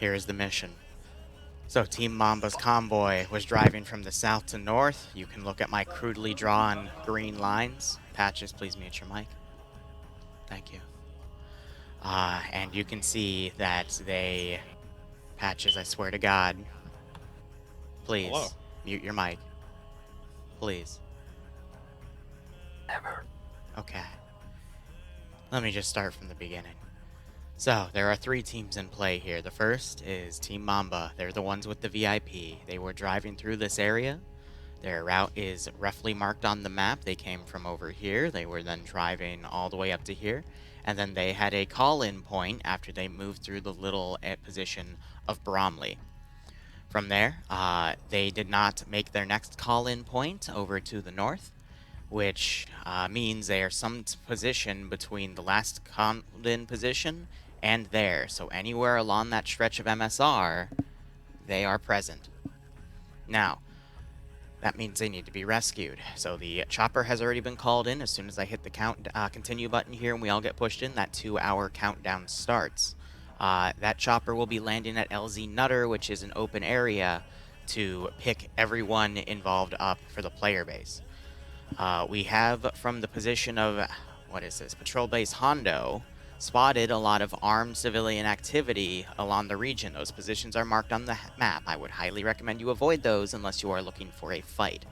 Here's the mission. So Team Mamba's convoy was driving from the south to north. You can look at my crudely drawn green lines. Patches, please mute your mic. Thank you. And you can see that they... Patches, I swear to God. Please, Hello? mute your mic. Please. Never. Okay. Let me just start from the beginning. So, there are 3 teams in play here. The first is Team Mamba. They're the ones with the VIP. They were driving through this area. Their route is roughly marked on the map. They came from over here. They were then driving all the way up to here. And then they had a call-in point after they moved through the little position of Bromley. From there, they did not make their next call-in point over to the north, which means they are some position between the last call-in position and there. So anywhere along that stretch of MSR, they are present. Now, that means they need to be rescued. So the chopper has already been called in. As soon as I hit the continue button here and we all get pushed in, that 2-hour countdown starts. That chopper will be landing at LZ Nutter, which is an open area, to pick everyone involved up for the player base. We have, from the position of, Patrol Base Hondo, spotted a lot of armed civilian activity along the region. Those positions are marked on the map. I would highly recommend you avoid those unless you are looking for a fight.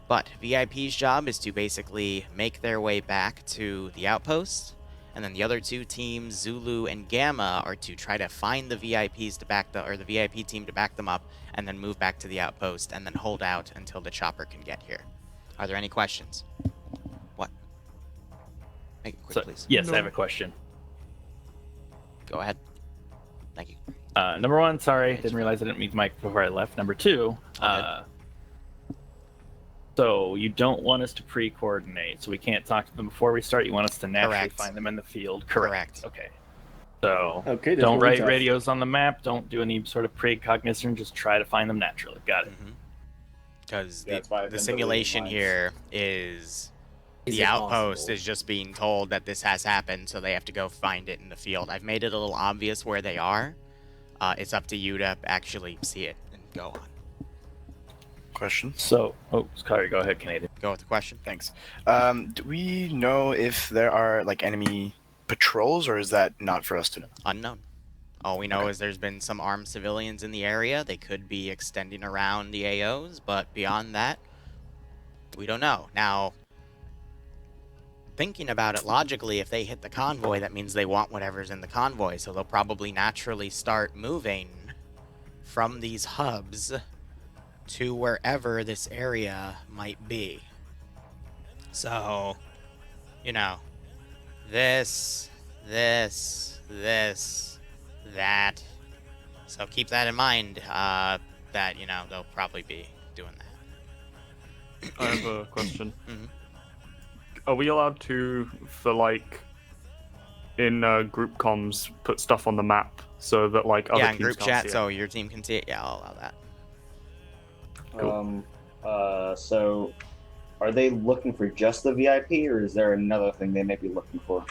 But VIP's job is to basically make their way back to the outpost, and then the other 2 teams, Zulu and Gamma, are to try to find the VIPs to back the VIP team to back them up, and then move back to the outpost, and then hold out until the chopper can get here. Are there any questions? What? Make it quick, please. Yes, no. I have a question. Go ahead. Thank you. Number 1, sorry, didn't realize I didn't mute the mic before I left. Number 2, so you don't want us to pre-coordinate, so we can't talk to them before we start. You want us to naturally find them in the field. Correct. Okay. So don't write radios on the map. Don't do any sort of precognition. Just try to find them naturally. Got it. Because the simulation here is the outpost is just being told that this has happened, so they have to go find it in the field. I've made it a little obvious where they are. It's up to you to actually see it and go on. Question. So, sorry, go ahead, Canadian. Go with the question. Thanks. Do we know if there are like enemy patrols, or is that not for us to know? Unknown. All we know is there's been some armed civilians in the area. They could be extending around the AOs, but beyond that, we don't know. Now, thinking about it logically, if they hit the convoy, that means they want whatever's in the convoy, so they'll probably naturally start moving from these hubs to wherever this area might be. So, you know, this, that. So keep that in mind, that, you know, they'll probably be doing that. I have a question. Mm-hmm. Are we allowed to, for like, in group comms, put stuff on the map so that like other teams group can't chat, see it? so your team can see it? Yeah, I'll allow that. Cool. So are they looking for just the VIP, or is there another thing they may be looking for?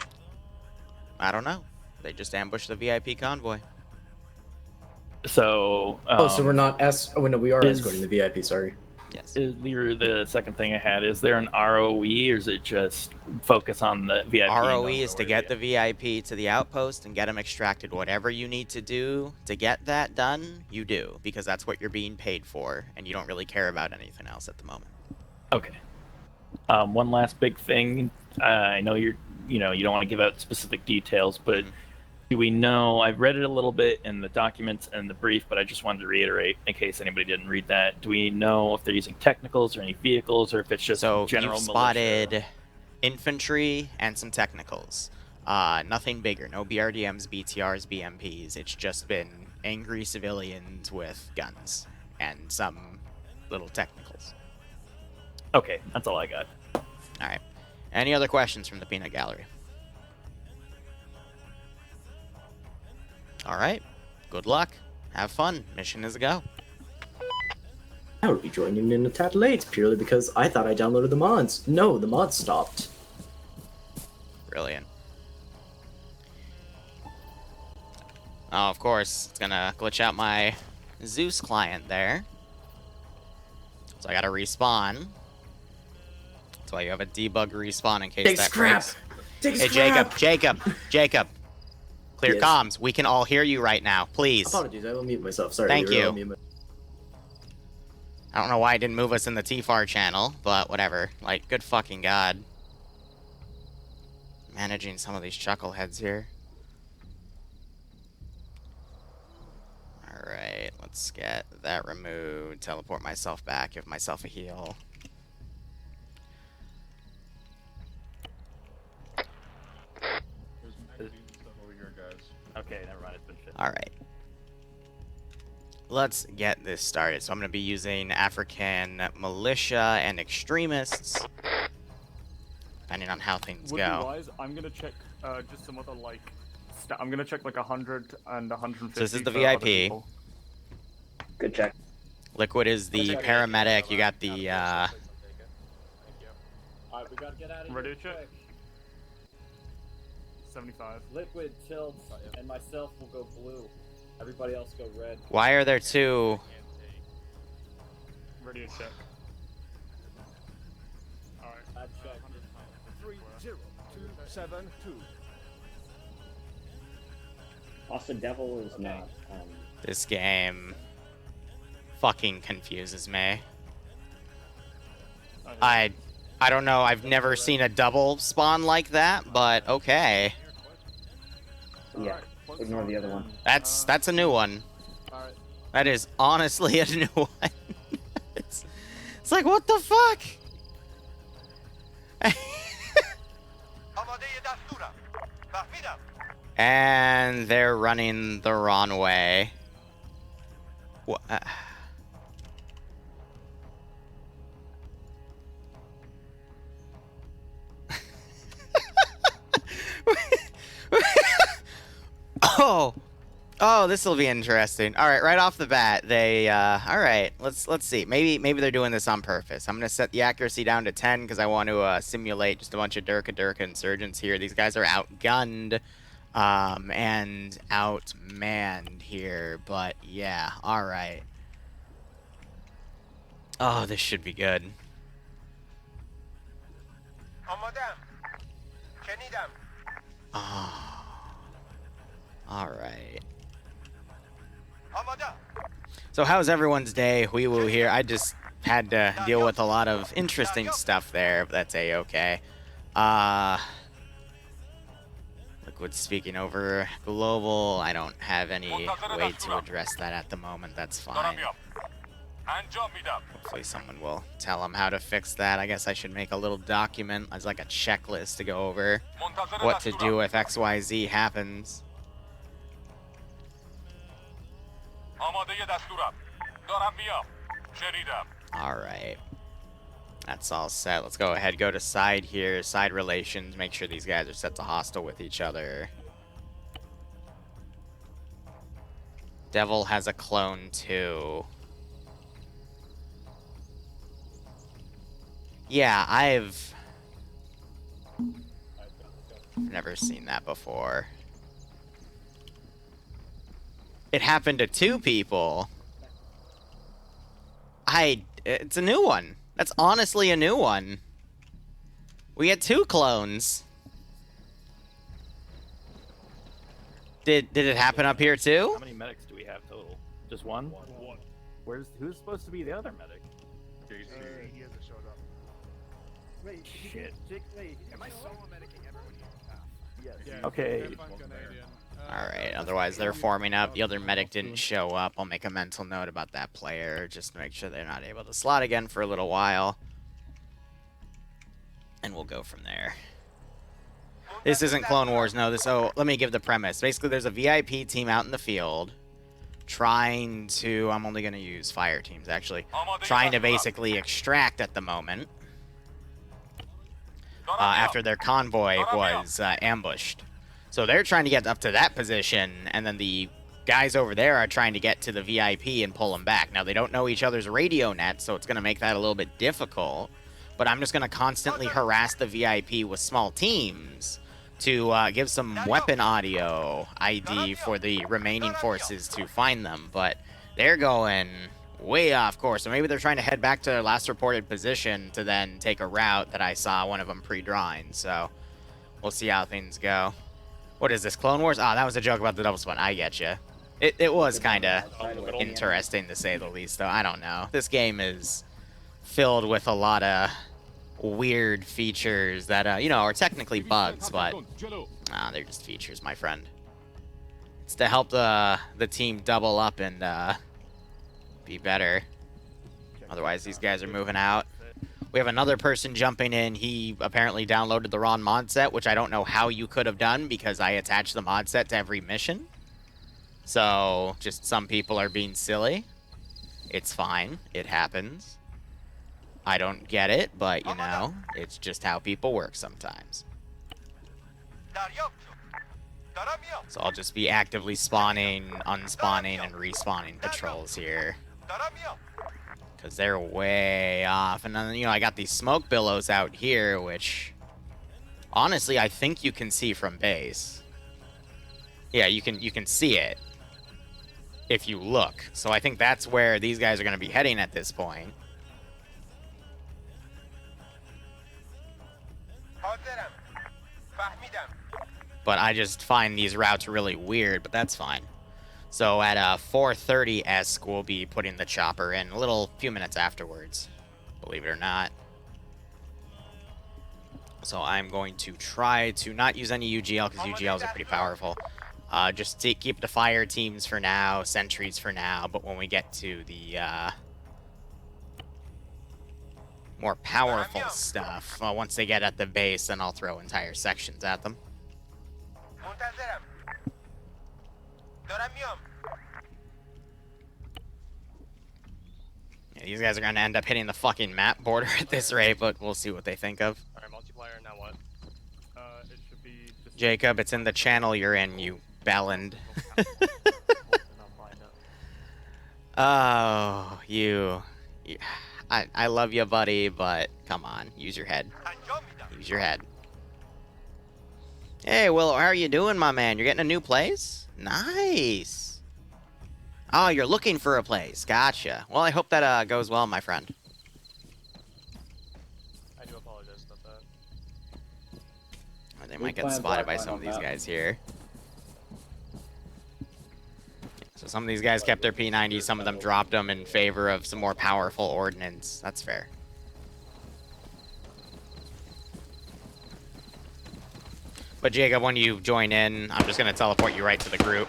I don't know. They just ambushed the VIP convoy. So so we're not no, we are escorting the VIP, sorry. Yes. Liru, the second thing I had, is there an ROE, or is it just focus on the VIP? ROE is to get the VIP to the outpost and get them extracted. Whatever you need to do to get that done, you do, because that's what you're being paid for, and you don't really care about anything else at the moment. Okay. One last big thing. I know you don't want to give out specific details, but do we know? I've read it a little bit in the documents and the brief, but I just wanted to reiterate in case anybody didn't read that. Do we know if they're using technicals or any vehicles, or if it's just general militia? You've spotted infantry and some technicals. Nothing bigger. No BRDMs, BTRs, BMPs. It's just been angry civilians with guns and some little technicals. Okay, that's all I got. All right. Any other questions from the peanut gallery? All right. Good luck. Have fun. Mission is a go. I would be joining in a tad late, purely because I thought I downloaded the mods. No, the mods stopped. Brilliant. Oh, of course, it's gonna glitch out my Zeus client there. So I gotta respawn. That's why you have a debug respawn in case Take that scrap. breaks. Take Hey, scrap. Jacob. Clear Yes. comms. We can all hear you right now, please. Apologies, I will mute myself. Sorry. Thank Liru, you. I'll mute I don't know why it didn't move us in the TFAR channel, but whatever. Like, good fucking god. Managing some of these chuckleheads here. Alright, let's get that removed. Teleport myself back, give myself a heal. Okay, never mind. It's been fixed. Alright. Let's get this started. So I'm going to be using African militia and extremists, depending on how things Would go. be wise. I'm gonna check just some other like. I'm gonna check like 100 and 150. So this is the for other VIP. people. Good check. Liquid is the paramedic. You got the, Alright, we gotta get out of Ready here to check? quick. 75. Liquid, Tilts, and myself will go blue. Everybody else go red. Why are there two? Ready to check. Alright. Bad check. 30272. Also, Devil is not. This game fucking confuses me. I don't know. I've never seen a double spawn like that, but okay. Yeah. Ignore the other one. That's a new one. Alright. That is honestly a new one. it's like, what the fuck? And they're running the wrong way. What? Oh, this will be interesting. All right, right off the bat, they all right. Let's see. Maybe they're doing this on purpose. I'm gonna set the accuracy down to 10 because I want to simulate just a bunch of Durka insurgents here. These guys are outgunned, and outmanned here. But yeah, all right. Oh, this should be good. Oh. All right. So how's everyone's day? Wee woo here. I just had to deal with a lot of interesting stuff there, but that's a-okay. Liquid speaking over global. I don't have any way to address that at the moment. That's fine. Hopefully someone will tell them how to fix that. I guess I should make a little document as like a checklist to go over what to do if XYZ happens. Alright. That's all set. Let's go ahead, go to side here, side relations, make sure these guys are set to hostile with each other. Devil has a clone too. Yeah, I've never seen that before. It happened to two people. It's a new one. That's honestly a new one. We had two clones. Did it happen up here too? How many medics do we have total? Just one? One. Who's supposed to be the other medic? JC. He hasn't showed up. Wait, Shit. wait, am I solo medicing everyone here? Yes. Okay. Alright, otherwise they're forming up. The other medic didn't show up. I'll make a mental note about that player just to make sure they're not able to slot again for a little while. And we'll go from there. This isn't Clone Wars, no. So let me give the premise. Basically, there's a VIP team out in the field trying to... I'm only going to use fire teams, actually. Trying to basically extract at the moment. After their convoy was ambushed. So they're trying to get up to that position, and then the guys over there are trying to get to the VIP and pull them back. Now, they don't know each other's radio net, so it's going to make that a little bit difficult. But I'm just going to constantly harass the VIP with small teams to give some weapon audio ID for the remaining forces to find them, but they're going way off course. So maybe they're trying to head back to their last reported position to then take a route that I saw one of them pre-drawing. So we'll see how things go. What is this, Clone Wars? Ah, that was a joke about the double spawn. I get you. It was kind of interesting to say the least, though. I don't know. This game is filled with a lot of weird features that, you know, are technically bugs, but they're just features, my friend. It's to help the team double up and be better. Otherwise, these guys are moving out. We have another person jumping in. He apparently downloaded the wrong mod set, which I don't know how you could have done because I attached the mod set to every mission. So, just some people are being silly. It's fine. It happens. I don't get it, but, you know, it's just how people work sometimes. So I'll just be actively spawning, unspawning, and respawning patrols here. Because they're way off. And then, you know, I got these smoke billows out here, which, honestly, I think you can see from base. Yeah, you can see it if you look. So I think that's where these guys are going to be heading at this point. But I just find these routes really weird, but that's fine. So at 4:30-esque, we'll be putting the chopper in a few minutes afterwards, believe it or not. So I'm going to try to not use any UGL, because UGLs are pretty powerful. Just to keep the fire teams for now, sentries for now, but when we get to the more powerful stuff, once they get at the base, then I'll throw entire sections at them. Yeah, these guys are going to end up hitting the fucking map border at this rate, but we'll see what they think of. Alright, multiplayer, now what? It should be... Jacob, it's in the channel you're in, you bellend. Oh, you... I love you, buddy, but come on, use your head. Use your head. Hey, Willow, how are you doing, my man? You're getting a new place? Nice. Oh, you're looking for a place. Gotcha. Well, I hope that goes well, my friend. I do apologize about that. Or they might get spotted by some of these guys here. So some of these guys kept their P90s, some of them dropped them in favor of some more powerful ordnance. That's fair. But Jacob, when you join in, I'm just going to teleport you right to the group.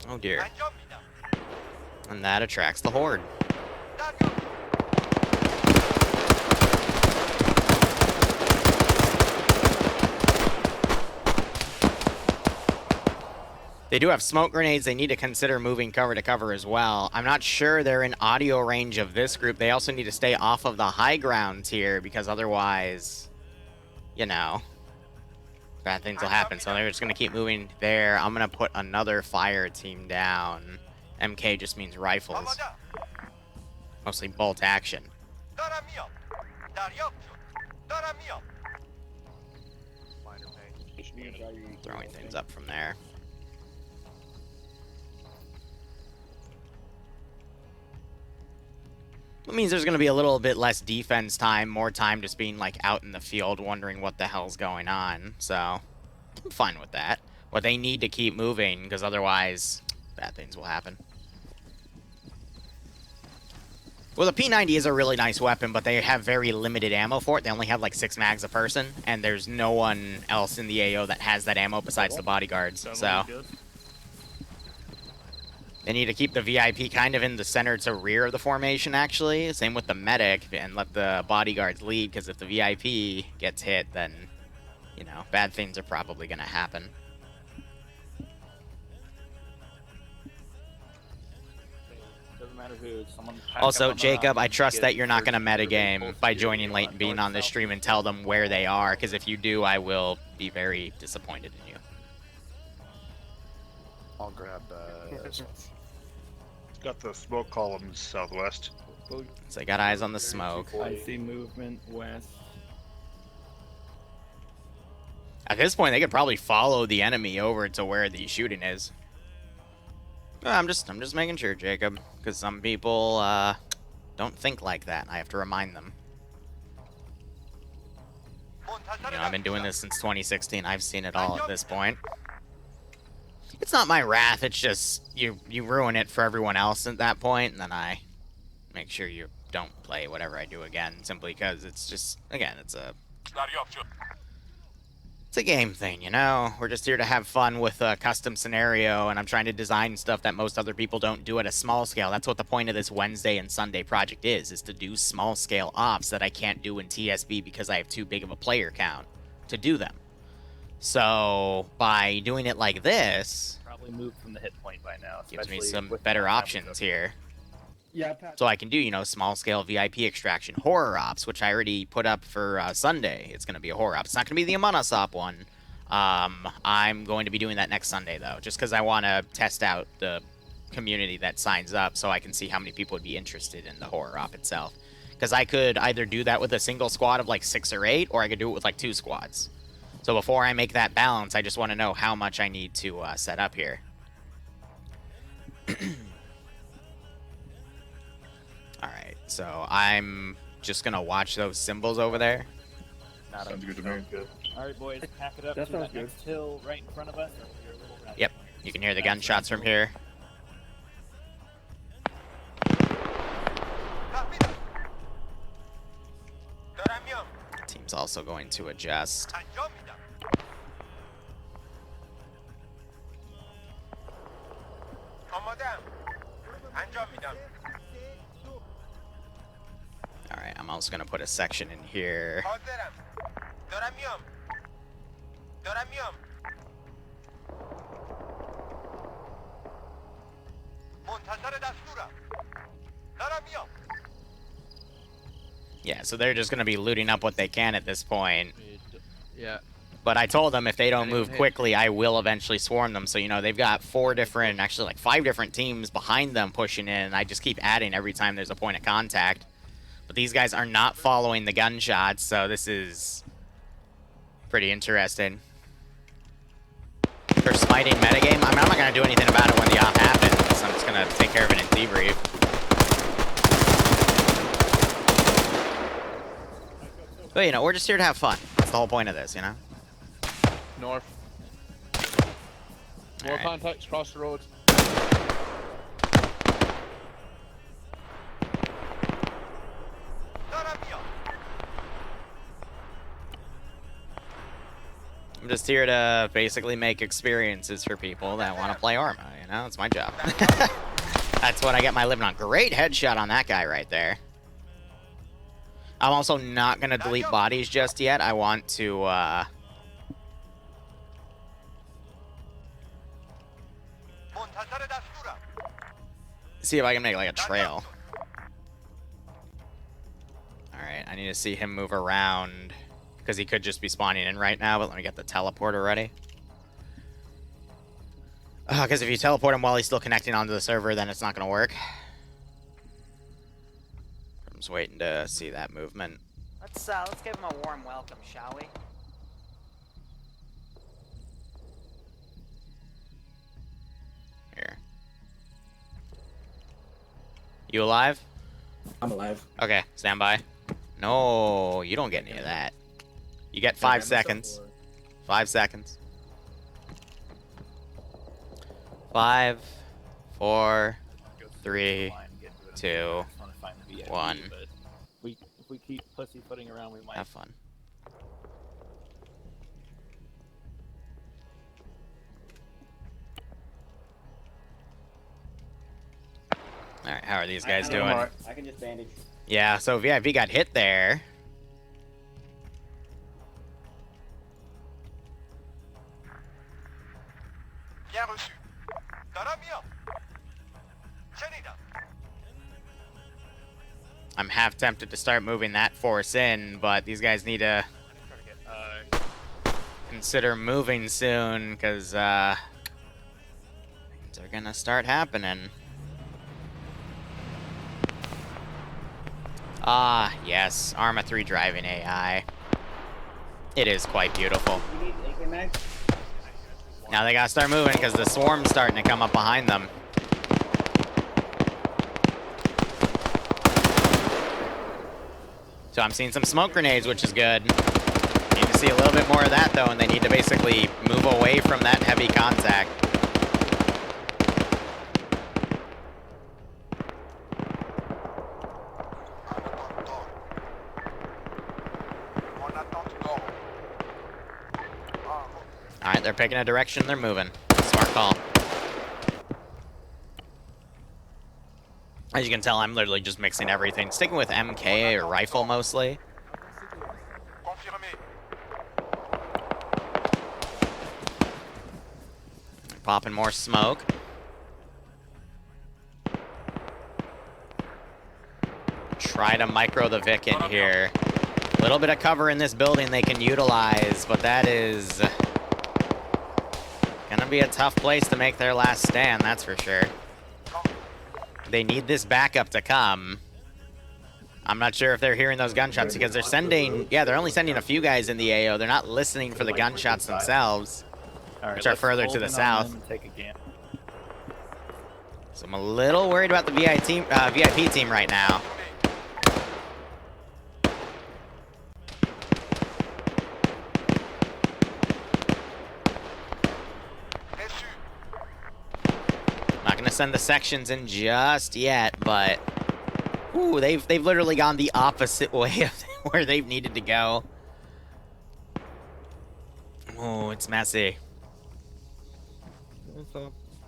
Oh dear. And that attracts the horde. They do have smoke grenades. They need to consider moving cover to cover as well. I'm not sure they're in audio range of this group. They also need to stay off of the high grounds here because otherwise, you know, bad things will happen. So they're just going to keep moving there. I'm going to put another fire team down. MK just means rifles. Mostly bolt action. Throwing things up from there. It means there's going to be a little bit less defense time, more time just being, like, out in the field wondering what the hell's going on. So, I'm fine with that. But they need to keep moving, because otherwise, bad things will happen. Well, the P90 is a really nice weapon, but they have very limited ammo for it. They only have, like, 6 mags a person, and there's no one else in the AO that has that ammo besides the bodyguards, so... They need to keep the VIP kind of in the center to rear of the formation, actually. Same with the medic, and let the bodyguards lead, because if the VIP gets hit, then, you know, bad things are probably going to happen. Doesn't matter who. Also, Jacob, I trust that you're not going to metagame by joining late and being on this stream and tell them where they are, because if you do, I will be very disappointed in you. I'll grab this one. Got the smoke columns southwest. So I got eyes on the smoke. I see movement west. At this point, they could probably follow the enemy over to where the shooting is. I'm just making sure, Jacob, because some people don't think like that. I have to remind them. You know, I've been doing this since 2016. I've seen it all at this point. It's not my wrath. It's just you ruin it for everyone else at that point, and then I make sure you don't play whatever I do again, simply because it's just, again, it's a game thing, you know? We're just here to have fun with a custom scenario, and I'm trying to design stuff that most other people don't do at a small scale. That's what the point of this Wednesday and Sunday project is to do small scale ops that I can't do in TSB because I have too big of a player count to do them. So by doing it like this, Probably moved from the hit point by now. gives me especially some with better the time options here. Yeah, Pat. So I can do, you know, small scale VIP extraction, horror ops, which I already put up for Sunday. It's going to be a horror op. It's not going to be the Among Us op one. I'm going to be doing that next Sunday, though, just because I want to test out the community that signs up so I can see how many people would be interested in the horror op itself. Because I could either do that with a single squad of like 6 or 8, or I could do it with like 2 squads. So before I make that balance, I just want to know how much I need to set up here. Alright, so I'm just going to watch those symbols over there. Sounds good to me. Alright, boys, pack it up That to sounds that good. next hill right in front of us. Yep, you can hear the gunshots from here. Team's also going to adjust. Alright, I'm also going to put a section in here. Yeah, so they're just going to be looting up what they can at this point. Yeah. But I told them if they don't move quickly, I will eventually swarm them. So, you know, they've got 4 different, actually like 5 different teams behind them pushing in. And I just keep adding every time there's a point of contact. But these guys are not following the gunshots, so this is pretty interesting. For smiting metagame, I mean, I'm not going to do anything about it when the op happens. I'm just going to take care of it in debrief. But, you know, we're just here to have fun. That's the whole point of this, you know? North. More Alright. contacts across the road. I'm just here to basically make experiences for people that want to play Arma, you know? It's my job. That's what I get my living on. Great headshot on that guy right there. I'm also not going to delete bodies just yet. I want to, see if I can make, like, a trail. Alright, I need to see him move around, because he could just be spawning in right now, but let me get the teleporter ready. Because if you teleport him while he's still connecting onto the server, then it's not going to work. I'm just waiting to see that movement. Let's give him a warm welcome, shall we? Here. You alive? I'm alive. Okay, stand by. No, you don't get any of that. You get 5 seconds. 5 seconds. 5, 4, 3, 2, 1. If we keep pussyfooting around, we might Have fun. Alright, how are these guys doing? I can just bandage. Yeah, so VIP got hit there. I'm half tempted to start moving that force in, but these guys need to consider moving soon, because things are gonna start happening. Yes, Arma 3 driving AI. It is quite beautiful. We need AK Max? Now they gotta start moving because the swarm's starting to come up behind them. So I'm seeing some smoke grenades, which is good. Need to see a little bit more of that, though, and they need to basically move away from that heavy contact. Alright, they're picking a direction, they're moving. Smart call. As you can tell, I'm literally just mixing everything. Sticking with MK or rifle mostly. Popping more smoke. Try to micro the Vic in here. A little bit of cover in this building they can utilize, but that is gonna be a tough place to make their last stand, that's for sure. They need this backup to come. I'm not sure if they're hearing those gunshots because they're sending, yeah, they're only sending a few guys in the AO. They're not listening for the gunshots themselves, which are further to the south. So I'm a little worried about the VIP team right now. Not gonna send the sections in just yet, but ooh, they've literally gone the opposite way of where they've needed to go. Oh, it's messy.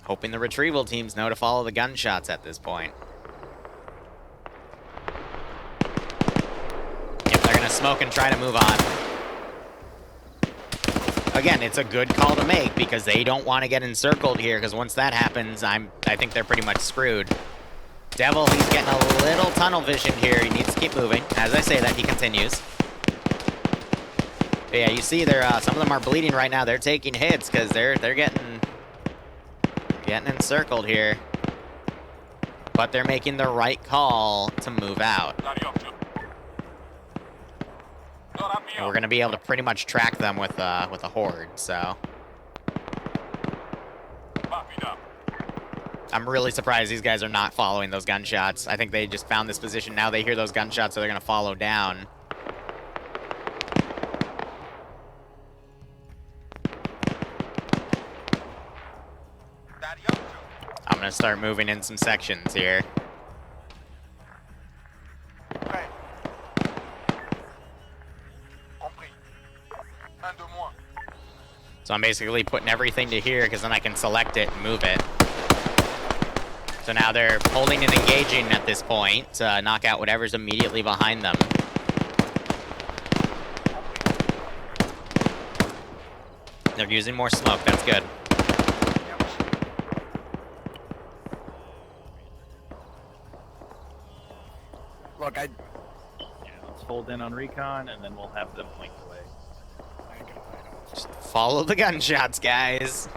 Hoping the retrieval teams know to follow the gunshots at this point. Yep, they're gonna smoke and try to move on. Again, it's a good call to make because they don't want to get encircled here, because once that happens, I think they're pretty much screwed. Devil, he's getting a little tunnel vision here. He needs to keep moving. As I say that, he continues. But yeah, you see they're some of them are bleeding right now. They're taking hits because they're getting encircled here. But they're making the right call to move out. And we're gonna be able to pretty much track them with a horde, so. I'm really surprised these guys are not following those gunshots. I think they just found this position. Now they hear those gunshots, so they're gonna follow down. I'm gonna start moving in some sections here. So I'm basically putting everything to here because then I can select it and move it. So now they're holding and engaging at this point to knock out whatever's immediately behind them. They're using more smoke, that's good. Look, yeah, let's hold in on recon and then we'll have them point away. Just follow the gunshots, guys.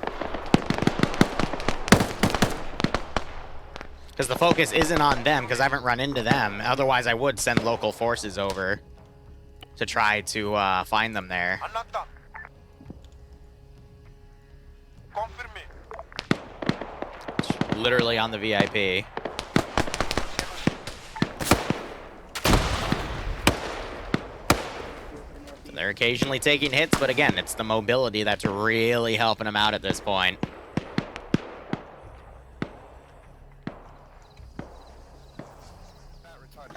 Because the focus isn't on them, because I haven't run into them. Otherwise, I would send local forces over to try to find them there. It's literally on the VIP. They're occasionally taking hits, but again, it's the mobility that's really helping them out at this point.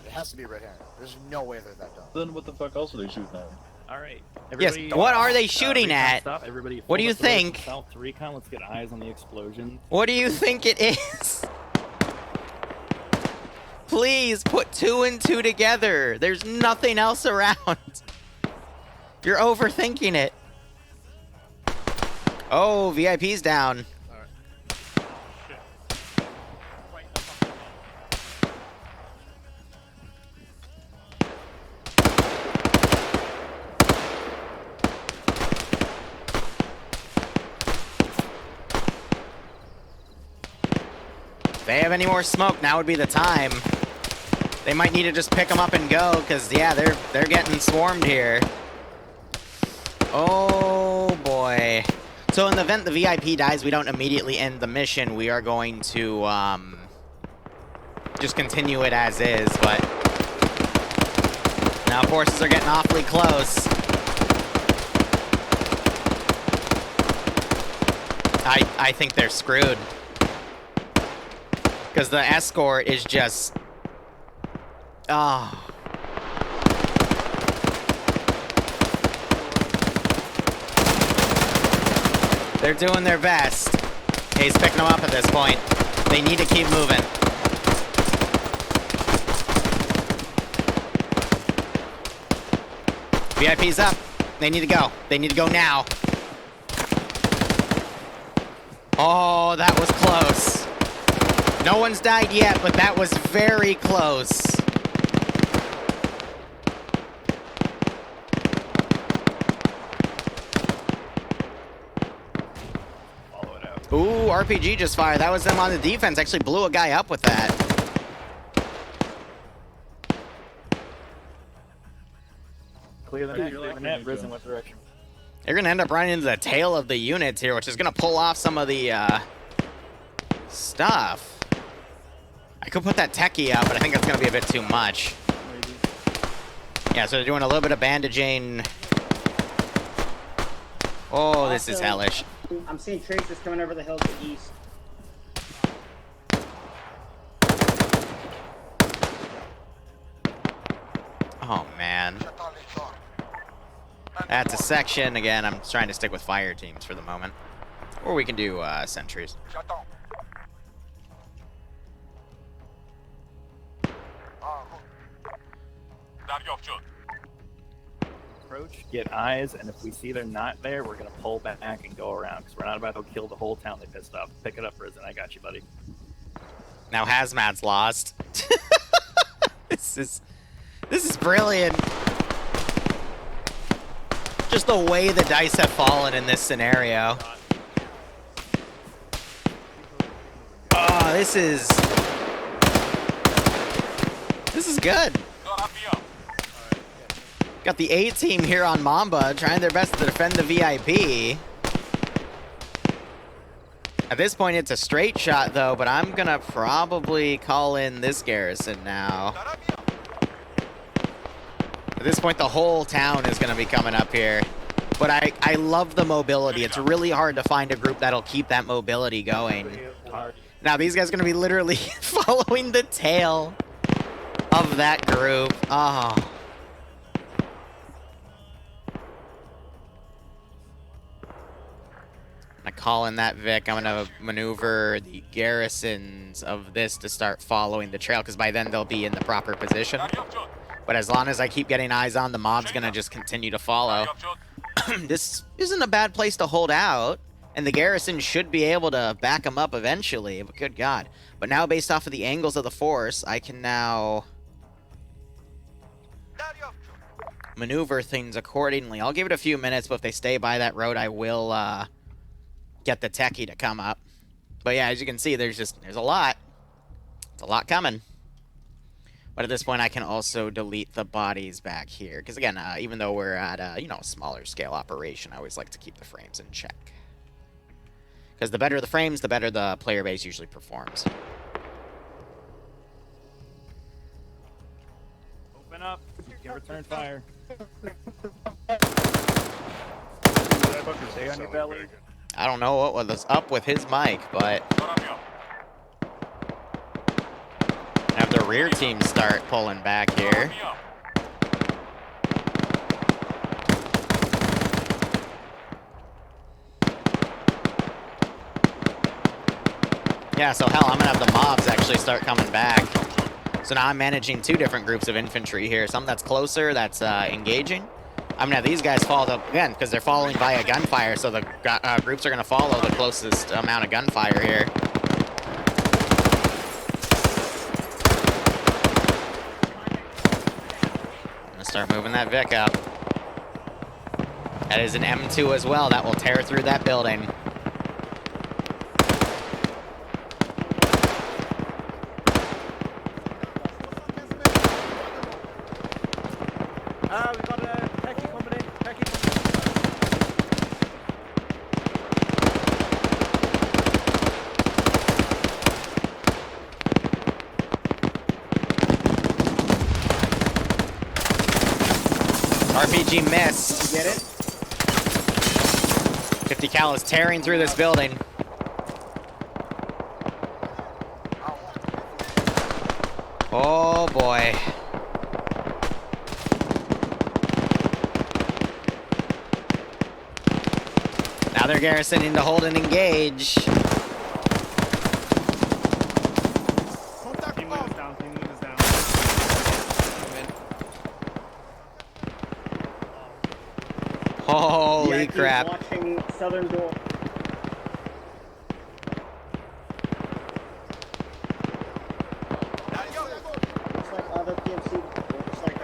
It has to be red hand. There's no way they're that dumb. Then what the fuck else are they shooting at? All right. Yes, what are they shooting at? Stop. Everybody, what do you think? South recon. Let's get eyes on the explosion. What do you think it is? Please put 2 and 2 together. There's nothing else around. You're overthinking it. Oh, VIP's down. If they have any more smoke, now would be the time. They might need to just pick them up and go, because yeah, they're getting swarmed here. Oh boy. way. So in the event the VIP dies, we don't immediately end the mission. We are going to just continue it as is, but now forces are getting awfully close. I think they're screwed. Because the escort is just... Oh. They're doing their best. He's picking them up at this point. They need to keep moving. VIP's up. They need to go. They need to go now. Oh, that was close. No one's died yet, but that was very close. Follow it out. Ooh, RPG just fired. That was them on the defense. Actually blew a guy up with that. Clear the net, clear the net. Risen, what direction? They're going to end up running into the tail of the units here, which is going to pull off some of the stuff. I could put that techie out, but I think that's going to be a bit too much. Maybe. Yeah, so they're doing a little bit of bandaging. Oh, this is hellish. I'm seeing tracers coming over the hill to the east. Oh, man. That's a section. Again, I'm trying to stick with fire teams for the moment. Or we can do sentries. Approach, get eyes, and if we see they're not there, we're gonna pull back and go around, because we're not about to kill the whole town they pissed off. Pick it up, Risen. I got you, buddy. Now Hazmat's lost. This is brilliant. Just the way the dice have fallen in this scenario. Oh, this is good. Got the A team here on Mamba trying their best to defend the VIP. At this point, it's a straight shot, though, but I'm going to probably call in this garrison now. At this point, the whole town is going to be coming up here. But I love the mobility. It's really hard to find a group that'll keep that mobility going. Now, these guys are going to be literally following the tail of that group. Oh. I call in that Vic. I'm going to maneuver the garrisons of this to start following the trail, because by then they'll be in the proper position. But as long as I keep getting eyes on, the mob's going to just continue to follow. This isn't a bad place to hold out, and the garrison should be able to back them up eventually, but good God. But now, based off of the angles of the force, I can now maneuver things accordingly. I'll give it a few minutes, but if they stay by that road, I will get the techie to come up. But yeah, as you can see, there's a lot. It's a lot coming. But at this point, I can also delete the bodies back here. Because again, even though we're at a smaller scale operation, I always like to keep the frames in check. Because the better the frames, the better the player base usually performs. Open up. You can return fire. Stay on your belly. I don't know what was up with his mic, but have the rear team start pulling back here. Yeah, so hell, I'm gonna have the mobs actually start coming back. So now I'm managing two different groups of infantry here. Some that's closer, that's engaging. I'm gonna have these guys follow again, because they're following via gunfire, so the groups are gonna follow the closest amount of gunfire here. I'm gonna start moving that Vic up. That is an M2 as well. That will tear through that building. We got a techie coming in. RPG missed. You get it? 50 cal is tearing through this building. Oh boy. Now they're garrisoning to hold and engage. Team leader's down, team leader's down. Holy VIP 's crap. watching southern door. Looks like other PMC. Looks like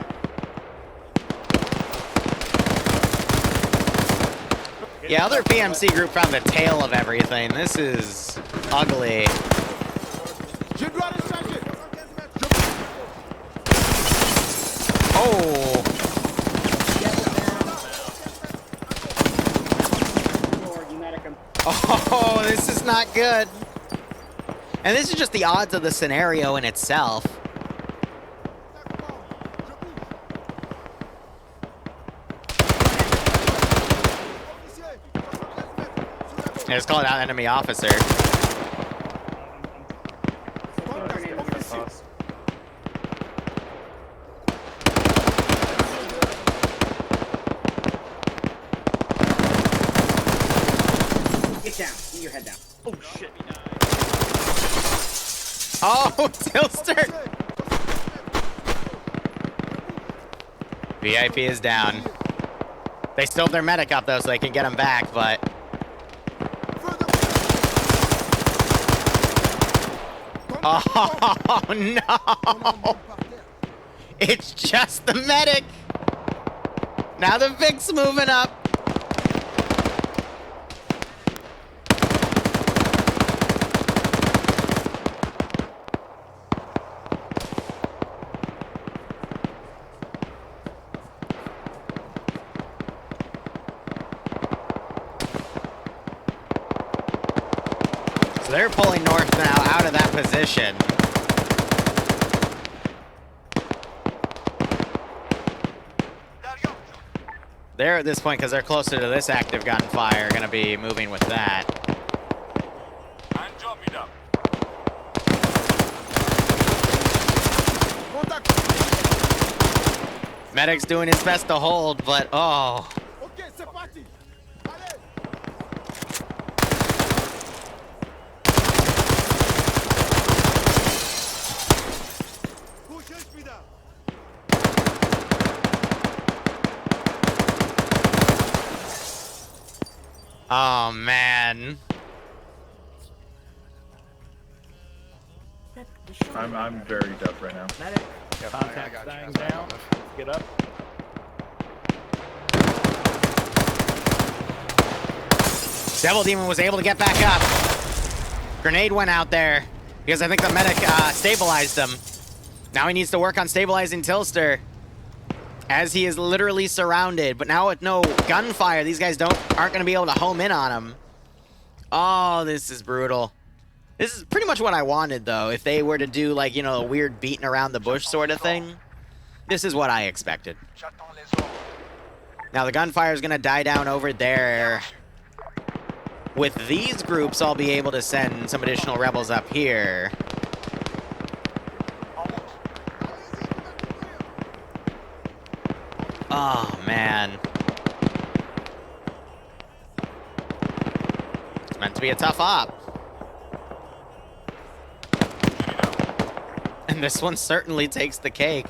Yeah, other PMC group found the tail of everything. This is ugly. Oh. Oh, this is not good. And this is just the odds of the scenario in itself. Yeah, just call it out enemy officer. Get down. Get your head down. Oh shit. Oh, Tilster! VIP is down. They still have their medic up though, so they can get him back, but... Oh, no! It's just the medic! Now the Vic's moving up! So they're pulling north now out of that position. They're at this point, because they're closer to this active gunfire, going to be moving with that. Medic's doing his best to hold, but oh. Oh, man. I'm very tough right now. Medic. Contact dying down. Get up. Devil Demon was able to get back up. Grenade went out there because I think the medic stabilized him. Now he needs to work on stabilizing Tilster as he is literally surrounded. But now with no gunfire, these guys aren't going to be able to home in on him. Oh, this is brutal. This is pretty much what I wanted, though. If they were to do, like, you know, a weird beating around the bush sort of thing, this is what I expected. Now the gunfire is going to die down over there. With these groups, I'll be able to send some additional rebels up here. Oh, man. It's meant to be a tough op. And this one certainly takes the cake.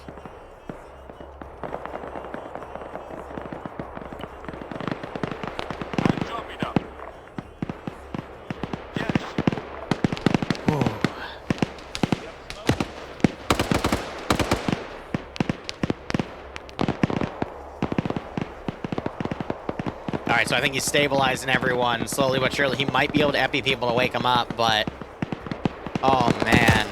Alright, so I think he's stabilizing everyone slowly but surely. He might be able to epi people to wake him up, but... Oh, man.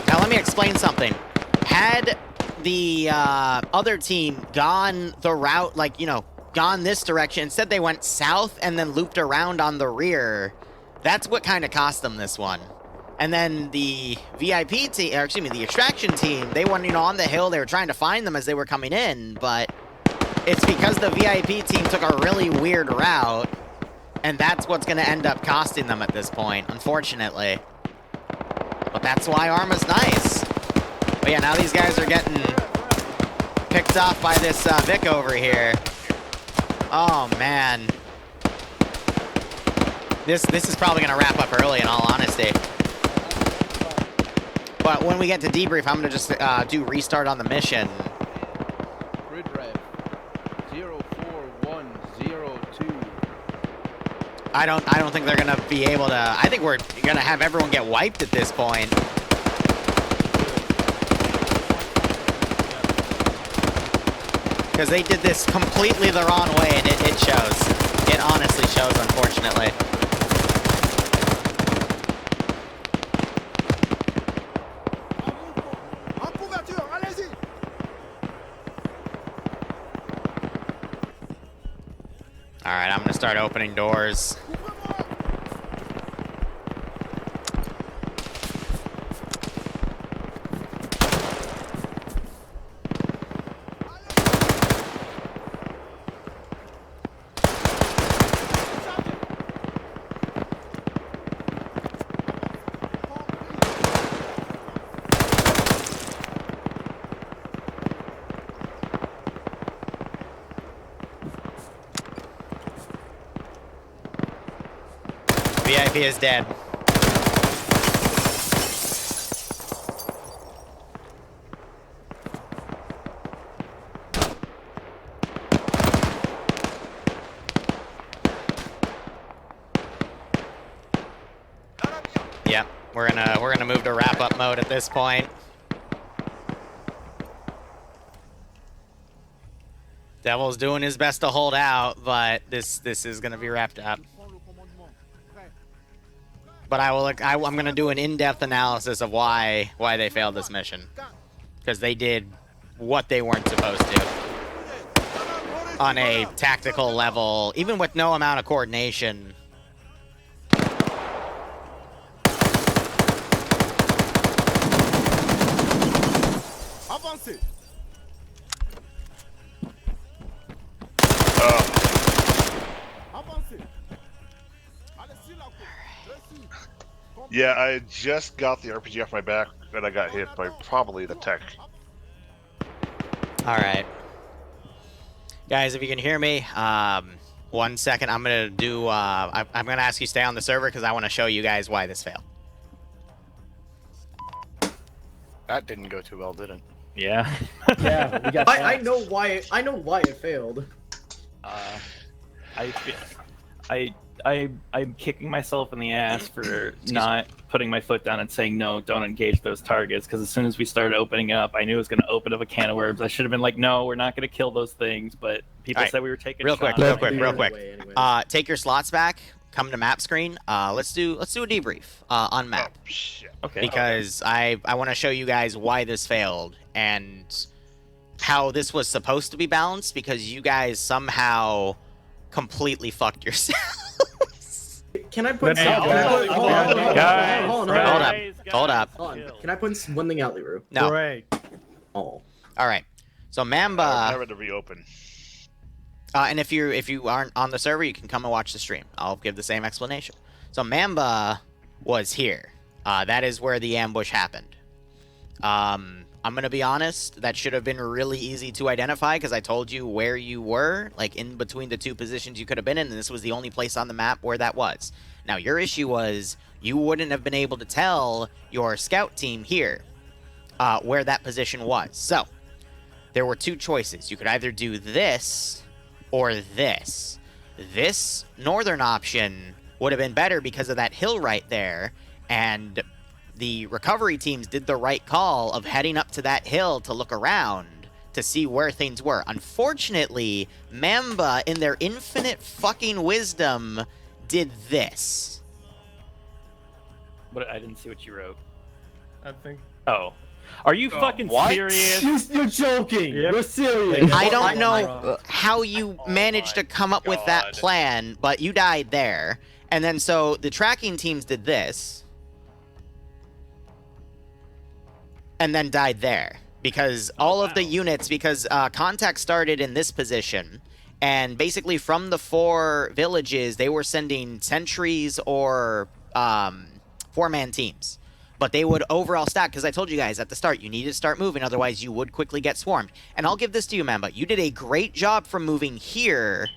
Now, let me explain something. Had the other team gone the route, like, you know, gone this direction, instead they went south and then looped around on the rear, that's what kind of cost them this one. And then the VIP team, or excuse me, the extraction team, they went, on the hill. They were trying to find them as they were coming in, but it's because the VIP team took a really weird route, and that's what's going to end up costing them at this point, unfortunately. But that's why Arma's nice. But yeah, now these guys are getting picked off by this Vic over here. Oh, man. This is probably going to wrap up early, in all honesty. But when we get to debrief, I'm going to just do restart on the mission. Grid rev 04102. I don't think they're going to be able to... I think we're going to have everyone get wiped at this point. Because they did this completely the wrong way, and it shows. It honestly shows, unfortunately. Alright, I'm going to start opening doors. VIP is dead. Yep, we're gonna move to wrap up mode at this point. Devil's doing his best to hold out, but this is gonna be wrapped up. But I'm gonna do an in-depth analysis of why they failed this mission, because they did what they weren't supposed to on a tactical level, even with no amount of coordination. Yeah, I just got the RPG off my back, and I got hit by probably the tech. All right, guys, if you can hear me, 1 second. I'm gonna do. I'm gonna ask you to stay on the server because I want to show you guys why this failed. That didn't go too well, did it? Yeah. Yeah, we got I know why. I know why it failed. I'm kicking myself in the ass for not putting my foot down and saying no, don't engage those targets. Because as soon as we started opening up, I knew it was going to open up a can of worms. I should have been like, no, we're not going to kill those things. But people said we were taking real shots. quick. Take your slots back. Come to map screen. Let's do a debrief on map. Oh, shit. Okay. Because I want to show you guys why this failed and how this was supposed to be balanced. Because you guys somehow completely fucked yourselves. Can I put Hold up. Can I put one thing out, Liru? No. Great. Oh. All right. So Mamba. Never to reopen. And if you aren't on the server, you can come and watch the stream. I'll give the same explanation. So Mamba was here. That is where the ambush happened. I'm gonna be honest. That should have been really easy to identify because I told you where you were, like in between the two positions you could have been in, and this was the only place on the map where that was. Now your issue was you wouldn't have been able to tell your scout team here where that position was. So there were two choices. You could either do this or this. This northern option would have been better because of that hill right there, and the recovery teams did the right call of heading up to that hill to look around to see where things were. Unfortunately, Mamba, in their infinite fucking wisdom, did this. But I didn't see what you wrote. I think. Oh. Are you fucking serious? You're joking. Yep. You're serious. I don't know how you managed to come up with that plan, but you died there. And then so the tracking teams did this. and then died there. Because all of the units, because contact started in this position, and basically from the 4 villages, they were sending sentries or 4-man teams. But they would overall stack, because I told you guys at the start, you need to start moving, otherwise you would quickly get swarmed. And I'll give this to you, Mamba. You did a great job from moving here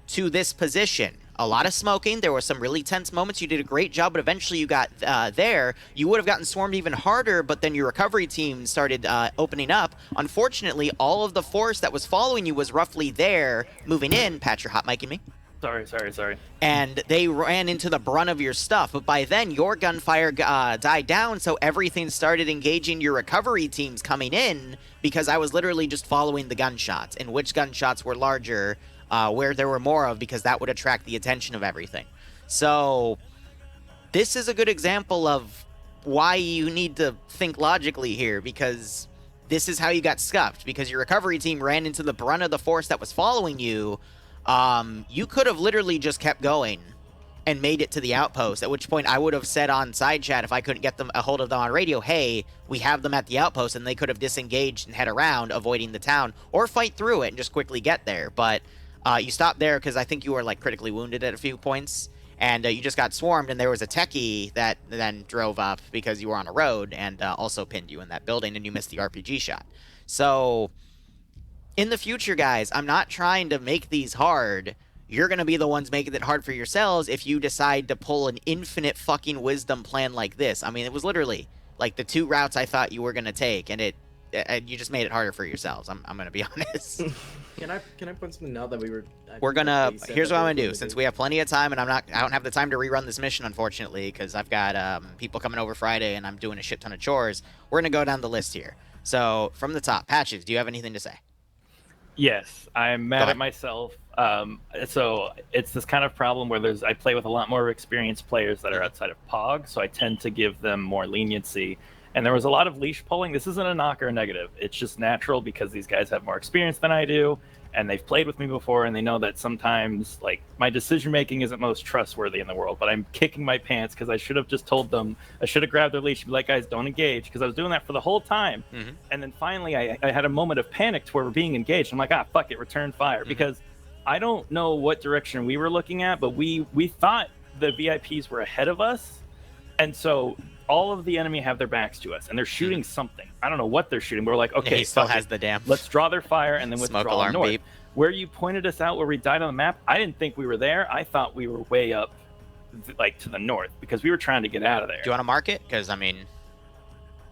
to this position. A lot of smoking. There were some really tense moments. You did a great job, but eventually you got there. You would have gotten swarmed even harder, but then your recovery team started opening up. Unfortunately, all of the force that was following you was roughly there, moving in. Pat, you're hot micing me. Sorry. And they ran into the brunt of your stuff, but by then your gunfire died down, so everything started engaging your recovery teams coming in, because I was literally just following the gunshots, and which gunshots were larger, where there were more of, because that would attract the attention of everything. So this is a good example of why you need to think logically here, because this is how you got scuffed, because your recovery team ran into the brunt of the force that was following you. You could have literally just kept going and made it to the outpost, at which point I would have said on side chat, if I couldn't get them a hold of them on radio, hey, we have them at the outpost, and they could have disengaged and head around, avoiding the town, or fight through it and just quickly get there. But you stopped there because I think you were like critically wounded at a few points, and you just got swarmed, and there was a techie that then drove up because you were on a road and also pinned you in that building, and you missed the RPG shot. So in the future, guys, I'm not trying to make these hard. You're going to be the ones making it hard for yourselves if you decide to pull an infinite fucking wisdom plan like this. I mean, it was literally like the 2 routes I thought you were going to take, and you just made it harder for yourselves. I'm going to be honest. Can I point something now that we're going to, here's what I'm going to do. Since we have plenty of time, and I don't have the time to rerun this mission, unfortunately, because I've got people coming over Friday, and I'm doing a shit ton of chores. We're going to go down the list here. So from the top, Patches, do you have anything to say? Yes, I'm mad at myself. So it's this kind of problem where I play with a lot more experienced players that are outside of POG, so I tend to give them more leniency. And there was a lot of leash pulling. This isn't a knock or a negative. It's just natural because these guys have more experience than I do, and they've played with me before, and they know that sometimes, like, my decision-making isn't most trustworthy in the world, but I'm kicking my pants because I should have just told them, I should have grabbed their leash and be like, guys, don't engage, because I was doing that for the whole time. And then finally, I had a moment of panic to where we're being engaged. I'm like, fuck it, return fire, because I don't know what direction we were looking at, but we thought the VIPs were ahead of us, and so all of the enemy have their backs to us, and they're shooting something. I don't know what they're shooting, but we're like, okay, he still has the damn. Let's draw their fire and then Smoke withdraw alarm north. beep. Where you pointed us out where we died on the map, I didn't think we were there. I thought we were way up, like, to the north, because we were trying to get out of there. Do you want to mark it? Because, I mean...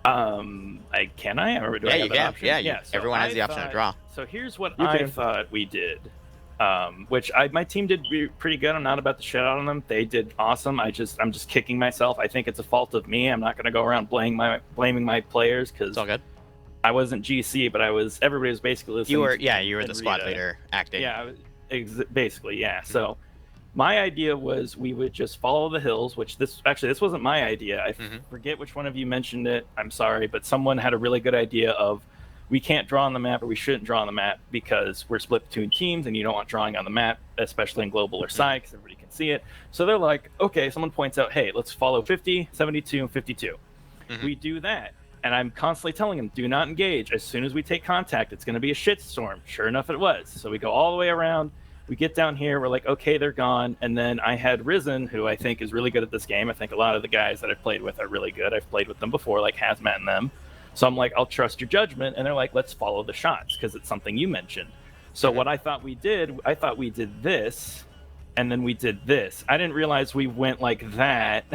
Can I? Or do I have you an can. option? Yeah, so everyone has the option to draw. So here's what I thought we did. Which my team did pretty good. I'm not about to shit out on them. They did awesome. I'm just kicking myself. I think it's a fault of me. I'm not going to go around blaming my players, because it's all good. I wasn't GC, but everybody was basically listening. You were the squad leader acting. Yeah, basically, yeah. So my idea was we would just follow the hills, which this wasn't my idea. I forget which one of you mentioned it. I'm sorry, but someone had a really good idea of, we can't draw on the map, or we shouldn't draw on the map because we're split between teams, and you don't want drawing on the map, especially in global or side, because everybody can see it. So they're like, okay, someone points out, hey, let's follow 50, 72, and 52. We do that, and I'm constantly telling them, do not engage. As soon as we take contact, it's going to be a shitstorm. Sure enough, it was. So we go all the way around. We get down here. We're like, okay, they're gone. And then I had Risen, who I think is really good at this game. I think a lot of the guys that I've played with are really good. I've played with them before, like Hazmat and them. So I'm like, I'll trust your judgment. And they're like, let's follow the shots, because it's something you mentioned. So what I thought we did this, and then we did this. I didn't realize we went like that.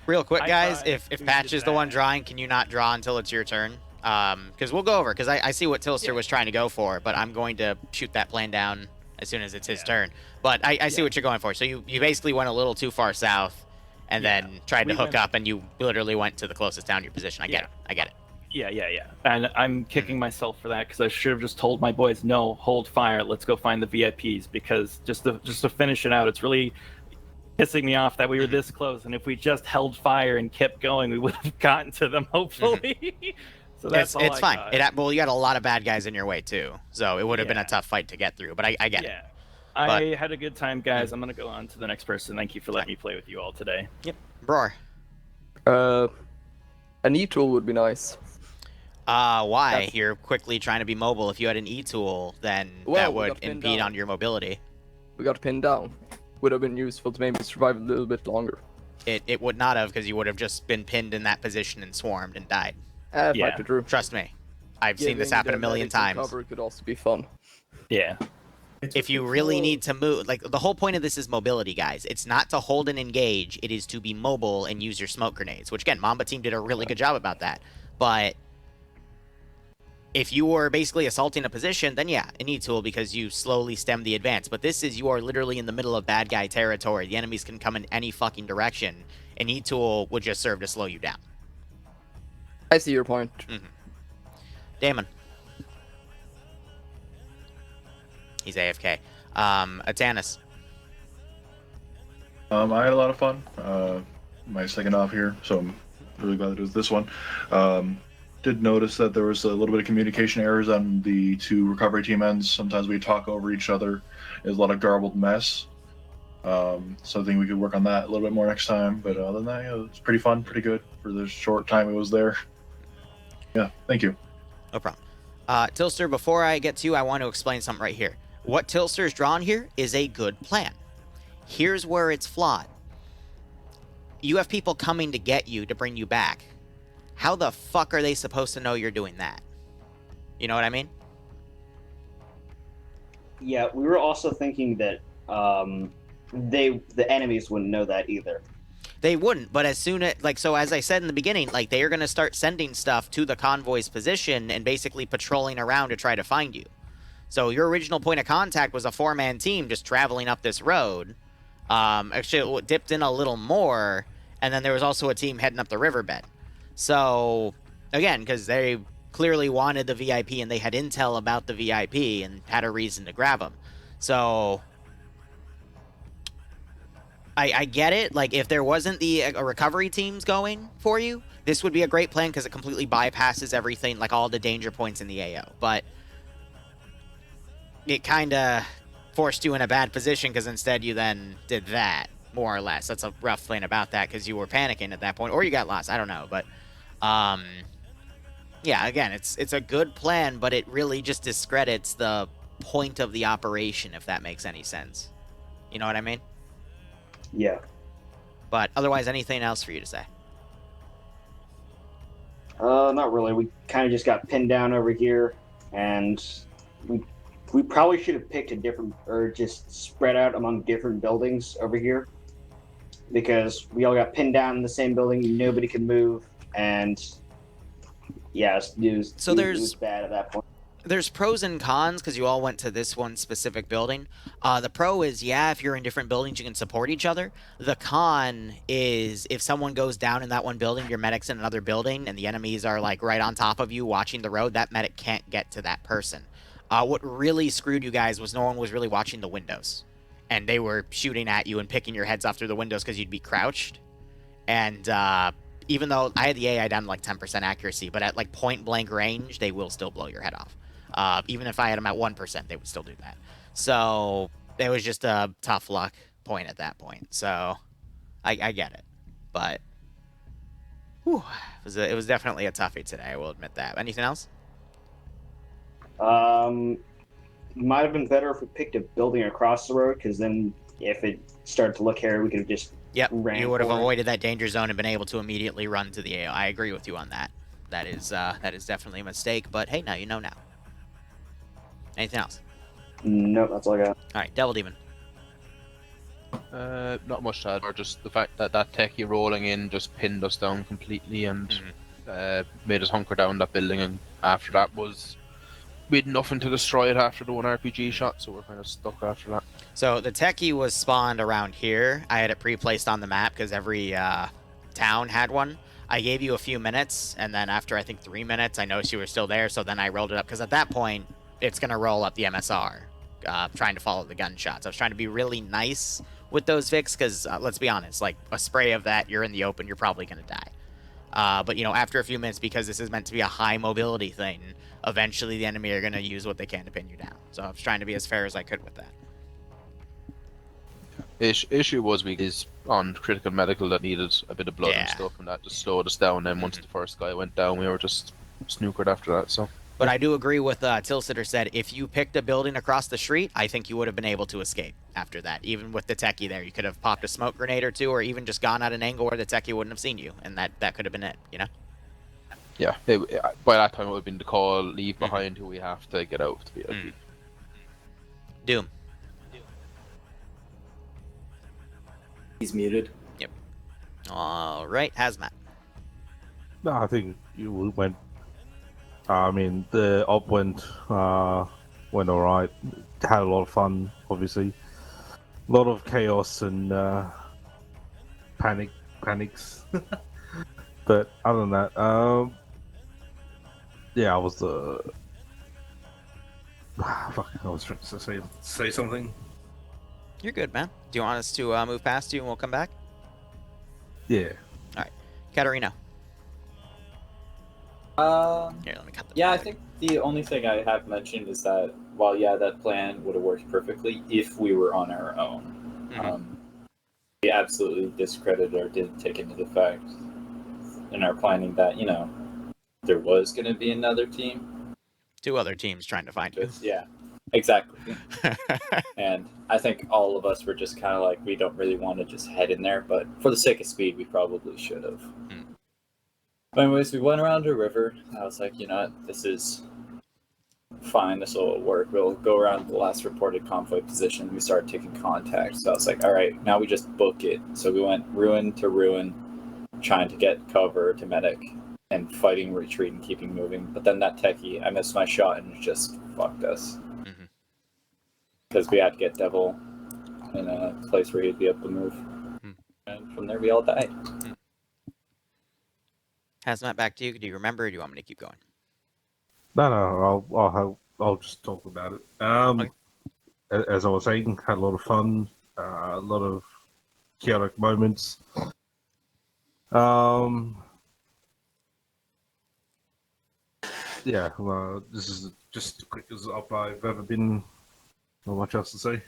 Real quick, guys, if Patch is the one drawing, can you not draw until it's your turn? Because we'll go over, because I see what Tilster was trying to go for, but I'm going to shoot that plan down as soon as it's his turn. But I see what you're going for. So you basically went a little too far south, and then tried to hook up, and you literally went to the closest town to your position. I get it. Yeah. And I'm kicking myself for that, because I should have just told my boys, no, hold fire. Let's go find the VIPs, because just to finish it out, it's really pissing me off that we were this close. And if we just held fire and kept going, we would have gotten to them, hopefully. So that's it's fine. Well, you got a lot of bad guys in your way, too. So it would have been a tough fight to get through, but I get it. I had a good time, guys. I'm going to go on to the next person. Thank you for letting me play with you all today. Yep. Roar. An E-tool would be nice. Why? You're quickly trying to be mobile. If you had an E-tool, then that would impede on your mobility. We got pinned down. Would have been useful to maybe survive a little bit longer. It would not have, because you would have just been pinned in that position and swarmed and died. Might be true. Trust me. I've seen this happen a million times. Cover could also be fun. Yeah. If you really need to move, like, the whole point of this is mobility, guys. It's not to hold and engage. It is to be mobile and use your smoke grenades, which, again, Mamba team did a really good job about that. But if you were basically assaulting a position, then yeah, an E-tool, because you slowly stem the advance. But this is, you are literally in the middle of bad guy territory. The enemies can come in any fucking direction. An E-tool would just serve to slow you down. I see your point. Damon. He's AFK. Atanis. I had a lot of fun. My second off here, so I'm really glad that it was this one. Did notice that there was a little bit of communication errors on the two recovery team ends. Sometimes we talk over each other. There's a lot of garbled mess. So I think we could work on that a little bit more next time. But other than that, yeah, it was pretty fun, pretty good for the short time it was there. Yeah, thank you. No problem. Tilster, before I get to you, I want to explain something right here. What Tilster's drawn here is a good plan. Here's where it's flawed. You have people coming to get you to bring you back. How the fuck are they supposed to know you're doing that? You know what I mean? Yeah, we were also thinking that the enemies wouldn't know that either. They wouldn't, but as soon as, like, so as I said in the beginning, like, they are going to start sending stuff to the convoy's position and basically patrolling around to try to find you. So your original point of contact was a 4-man team just traveling up this road. Actually, it dipped in a little more, and then there was also a team heading up the riverbed. So, again, because they clearly wanted the VIP and they had intel about the VIP and had a reason to grab them. So I get it. Like, if there wasn't the recovery teams going for you, this would be a great plan because it completely bypasses everything, like all the danger points in the AO. But it kind of forced you in a bad position because instead you then did that, more or less. That's a rough thing about that because you were panicking at that point, or you got lost. I don't know, but yeah, again, it's a good plan, but it really just discredits the point of the operation, if that makes any sense. You know what I mean? Yeah. But otherwise, anything else for you to say? Not really. We kind of just got pinned down over here, and we probably should have picked a different, or just spread out among different buildings over here, because we all got pinned down in the same building. Nobody could move, and yeah, it was bad at that point. There's pros and cons because you all went to this one specific building. The pro is, yeah, if you're in different buildings, you can support each other. The con is if someone goes down in that one building, your medic's in another building, and the enemies are like right on top of you watching the road, that medic can't get to that person. What really screwed you guys was no one was really watching the windows. And they were shooting at you and picking your heads off through the windows because you'd be crouched. And even though I had the AI down to like 10% accuracy, but at like point blank range, they will still blow your head off. Even if I had them at 1%, they would still do that. So it was just a tough luck point at that point. So I get it. But whew, it was definitely a toughie today, I will admit that. Anything else? Might have been better if we picked a building across the road, because then if it started to look hairy, we could have just ran. You would have avoided that danger zone and been able to immediately run to the AO. I agree with you on that. That is definitely a mistake, but hey, now you know now. Anything else? Nope, that's all I got. All right, Devil Demon. Not much to add, or just the fact that that techie rolling in just pinned us down completely and made us hunker down that building, and after that we had nothing to destroy it after the one RPG shot, so we're kind of stuck after that. So the techie was spawned around here. I had it pre-placed on the map because every town had one. I gave you a few minutes, and then after I think 3 minutes, I noticed you were still there, so then I rolled it up, because at that point, it's going to roll up the MSR, trying to follow the gunshots. I was trying to be really nice with those Vics, because let's be honest, like a spray of that, you're in the open, you're probably going to die. But, you know, after a few minutes, because this is meant to be a high mobility thing, eventually the enemy are going to use what they can to pin you down. So I was trying to be as fair as I could with that. Issue was we is on critical medical that needed a bit of blood and Yeah. stuff, and that just slowed us down. And once the first guy went down, we were just snookered after that. So. But I do agree with Tilsitter said, if you picked a building across the street, I think you would have been able to escape after that. Even with the techie there, you could have popped a smoke grenade or two, or even just gone at an angle where the techie wouldn't have seen you, and that could have been it, you know? Yeah, by that time it would have been the call, leave behind who we have to get out of the VIP. Doom. He's muted. Yep. All right, Hazmat. No, I think you went. I mean, the op went all right. Had a lot of fun, obviously. A lot of chaos and panics. But other than that, yeah, I was the. Fuck, I was trying to say something. You're good, man. Do you want us to move past you and we'll come back? Yeah. All right. Katarina. Here, let me cut yeah, I think the only thing I have mentioned is that while that plan would have worked perfectly if we were on our own, we absolutely discredited or didn't take into the fact in our planning that there was going to be another team, 2 other teams trying to find you. Yeah, exactly. And I think all of us were just kind of like, we don't really want to just head in there, but for the sake of speed, we probably should have. But anyways, we went around a river. I was like, this is fine. This will work. We'll go around the last reported conflict position. We started taking contact. So I was like, all right, now we just book it. So we went ruin to ruin, trying to get cover to medic and fighting retreat and keeping moving. But then that techie, I missed my shot and it just fucked us. Because we had to get Devil in a place where he'd be able to move. And from there, we all died. Hazmat, back to you. Do you remember, or do you want me to keep going? No, I'll just talk about it. As I was saying, had a lot of fun, a lot of chaotic moments. Yeah, this is just as quick as up I've ever been. Not much else to say.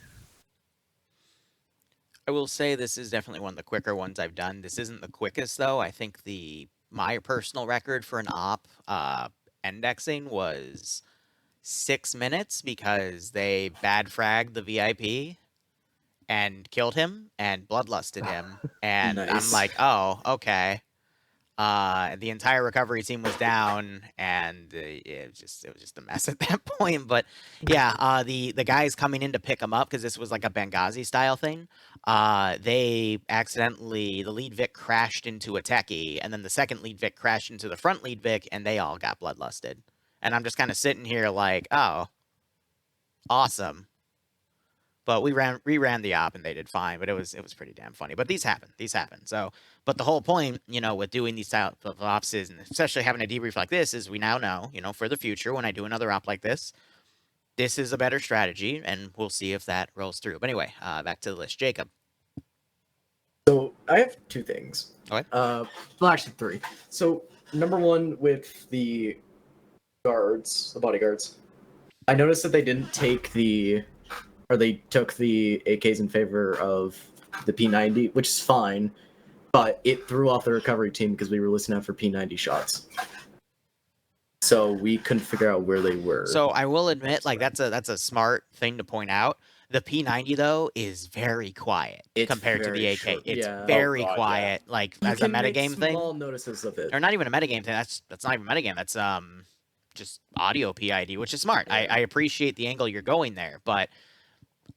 I will say this is definitely one of the quicker ones I've done. This isn't the quickest, though. I think my personal record for an op indexing was 6 minutes because they bad fragged the VIP and killed him and bloodlusted him. And Nice. I'm like, oh, okay. The entire recovery team was down, and it was just a mess at that point. But yeah, the guys coming in to pick them up, because this was like a Benghazi style thing. They accidentally, the lead Vic crashed into a techie, and then the second lead Vic crashed into the front lead Vic, and they all got bloodlusted. And I'm just kind of sitting here like, oh, awesome. But we ran the op and they did fine, but it was pretty damn funny. But these happen. So, but the whole point, with doing these type of ops is, and especially having a debrief like this, is we now know, for the future when I do another op like this is a better strategy, and we'll see if that rolls through. But anyway, back to the list, Jacob. So I have 2 things. Okay. Well, actually 3. So number 1, with the bodyguards, I noticed that they didn't take they took the AKs in favor of the P90, which is fine, but it threw off the recovery team because we were listening out for P90 shots. So we couldn't figure out where they were. So I will admit, like, that's a smart thing to point out. The P90 though is very quiet compared to the AK. Short. It's Yeah. very quiet, like you as a can make metagame thing. Small notices of it, or not even a metagame thing. That's not even a metagame. That's just audio PID, which is smart. I appreciate the angle you're going there, but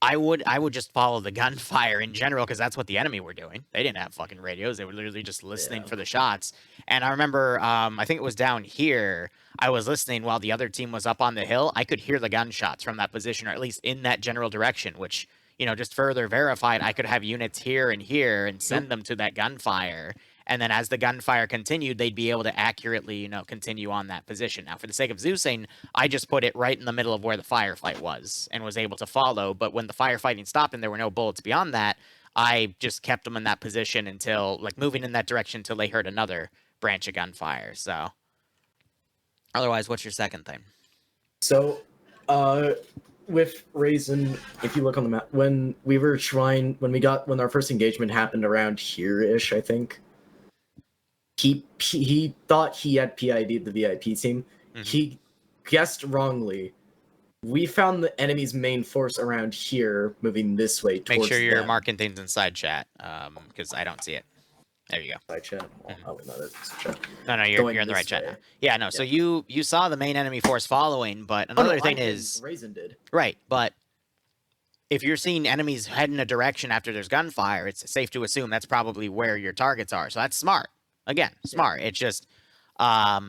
I would just follow the gunfire in general, because that's what the enemy were doing. They didn't have fucking radios. They were literally just listening for the shots. And I remember, I think it was down here, I was listening while the other team was up on the hill. I could hear the gunshots from that position, or at least in that general direction, which, just further verified I could have units here and send them to that gunfire. And then as the gunfire continued, they'd be able to accurately, continue on that position. Now, for the sake of Zeusing, I just put it right in the middle of where the firefight was and was able to follow. But when the firefighting stopped and there were no bullets beyond that, I just kept them in that position until, moving in that direction until they heard another branch of gunfire. So, otherwise, what's your second thing? So, with Raisin, if you look on the map, when our first engagement happened around here-ish, I think, he thought he had PID'd the VIP team. He guessed wrongly. We found the enemy's main force around here, moving this way towards Make sure you're them. marking things inside chat, because I don't see it. There you go. Side chat? Oh, no, that's chat. No, you're in the right chat now. Yeah, no, so you saw the main enemy force following, but another thing is... Raisin did. Right, but if you're seeing enemies head in a direction after there's gunfire, it's safe to assume that's probably where your targets are. So that's smart. Again, smart. It's just... at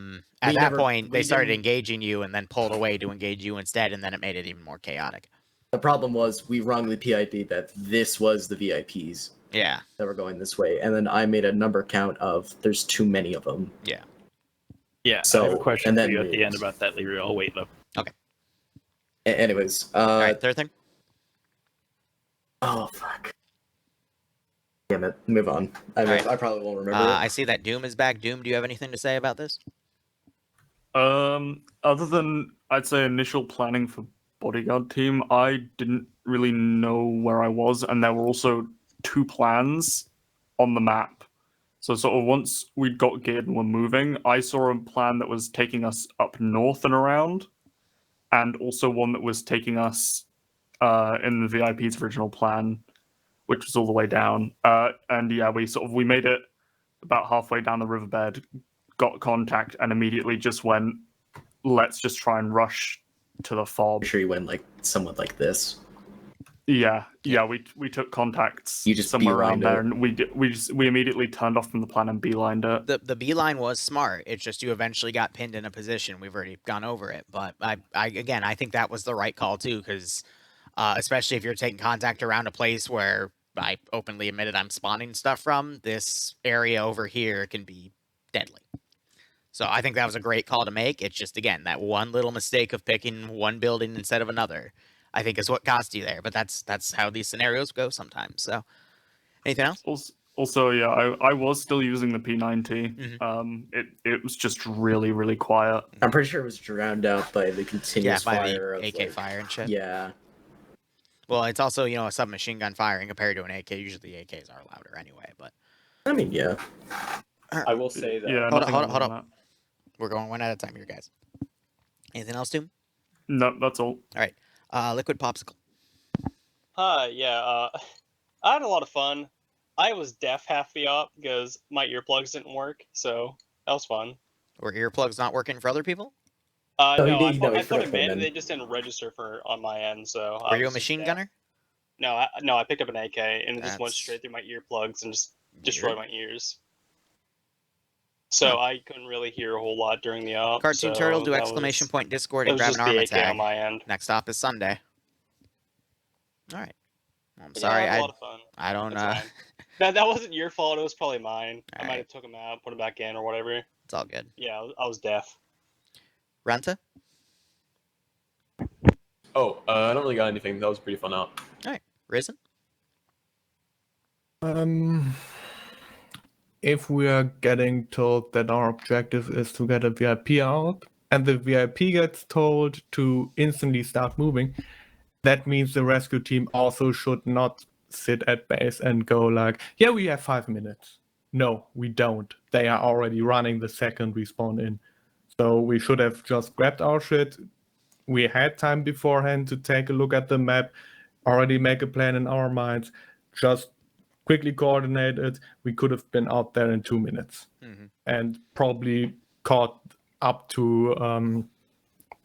that point, they started engaging you and then pulled away to engage you instead, and then it made it even more chaotic. The problem was we wrongly PID'd that this was the VIPs. Yeah. That were going this way, and then I made a number count of there's too many of them. Yeah. Yeah. So, I have a question and for then you at the end about that, Liru. I'll wait though. Okay. Anyways, all right, third thing. Oh fuck. Damn it. Move on. I probably won't remember. I see that Doom is back. Doom, do you have anything to say about this? Other than I'd say initial planning for bodyguard team, I didn't really know where I was, and there were also 2 plans on the map. So sort of once we'd got geared and were moving, I saw a plan that was taking us up north and around, and also one that was taking us in the VIP's original plan, which was all the way down. And yeah, we made it about halfway down the riverbed, got contact, and immediately just went, let's just try and rush to the fob. I'm sure you went like somewhat like this. Yeah, we took contacts you just somewhere around there, and we immediately turned off from the plan and beelined it. The beeline was smart. It's just you eventually got pinned in a position. We've already gone over it, but I think that was the right call too, because especially if you're taking contact around a place where I openly admitted I'm spawning stuff from, this area over here can be deadly. So I think that was a great call to make. It's just, again, that one little mistake of picking one building instead of another, I think is what cost you there. But that's how these scenarios go sometimes. So anything else? Also, yeah, I was still using the P90. It was just really, really quiet. I'm pretty sure it was drowned out by the continuous fire the AK fire and shit. Yeah. Well, it's also, a submachine gun firing compared to an AK. Usually the AKs are louder anyway, but... I mean, yeah. I will say that... Yeah, hold up. We're going one at a time here, guys. Anything else, Doom? No, that's all. All right. Liquid Popsicle. I had a lot of fun. I was deaf half the op because my earplugs didn't work, so that was fun. Were earplugs not working for other people? No, I put them in, and they just didn't register on my end, so... Were you a machine gunner? No, I picked up an AK, and it just went straight through my earplugs and just destroyed my ears. So I couldn't really hear a whole lot during the op. Cartoon Turtle, do exclamation point Discord and grab an armor tag. On my end. Next stop is Sunday. All right. Well, I'm sorry. Yeah, a lot of fun. I don't know. That wasn't your fault. It was probably mine. I might have took him out, put him back in, or whatever. It's all good. Yeah, I was deaf. Renta? Oh, I don't really got anything. That was pretty fun out. All right. Risen? If we are getting told that our objective is to get a VIP out, and the VIP gets told to instantly start moving, that means the rescue team also should not sit at base and go like, yeah, we have 5 minutes. No, we don't. They are already running the second we spawn in. So we should have just grabbed our shit. We had time beforehand to take a look at the map, already make a plan in our minds, just quickly coordinate it. We could have been out there in 2 minutes and probably caught up to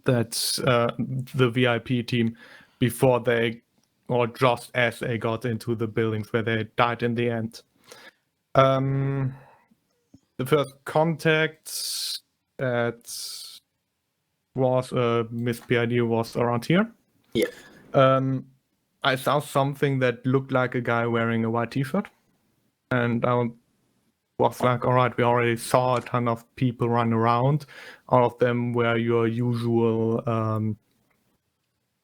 the VIP team before they, or just as they got into the buildings where they died in the end. The first contact that was Miss PID was around here. Yeah. I saw something that looked like a guy wearing a white t-shirt. And I was like, all right, we already saw a ton of people run around. All of them were your usual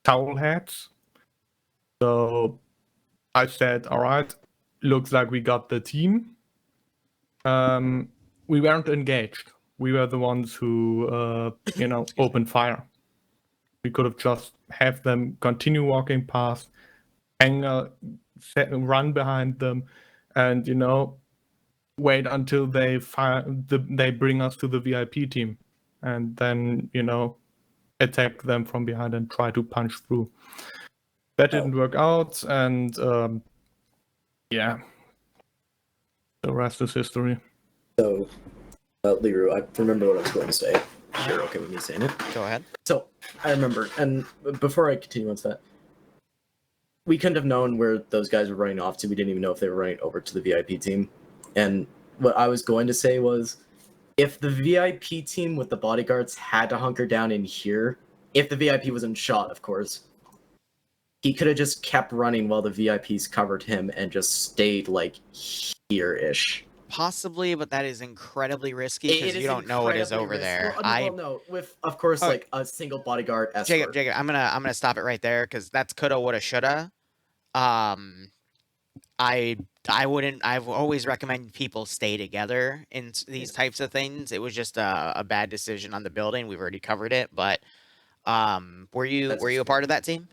towel hats. So I said, all right, looks like we got the team. We weren't engaged. We were the ones who, opened fire. We could have just have them continue walking past, run behind them, and wait until they they bring us to the VIP team, and then attack them from behind and try to punch through. That didn't work out, and yeah, the rest is history. So, Liru, I remember what I was going to say. You're okay with me saying it? Go ahead. So, I remember, and before I continue on to that, we couldn't have known where those guys were running off to. We didn't even know if they were running over to the VIP team. And what I was going to say was, if the VIP team with the bodyguards had to hunker down in here, if the VIP wasn't shot, of course, he could have just kept running while the VIPs covered him and just stayed, like, here-ish. Possibly, but that is incredibly risky because you don't know what is over there. Well, no, with, of course, like, a single bodyguard escort. Jacob, I'm gonna stop it right there because that's coulda, woulda, shoulda. I've always recommended people stay together in these types of things. It was just a bad decision on the building. We've already covered it, but were you a part of that team?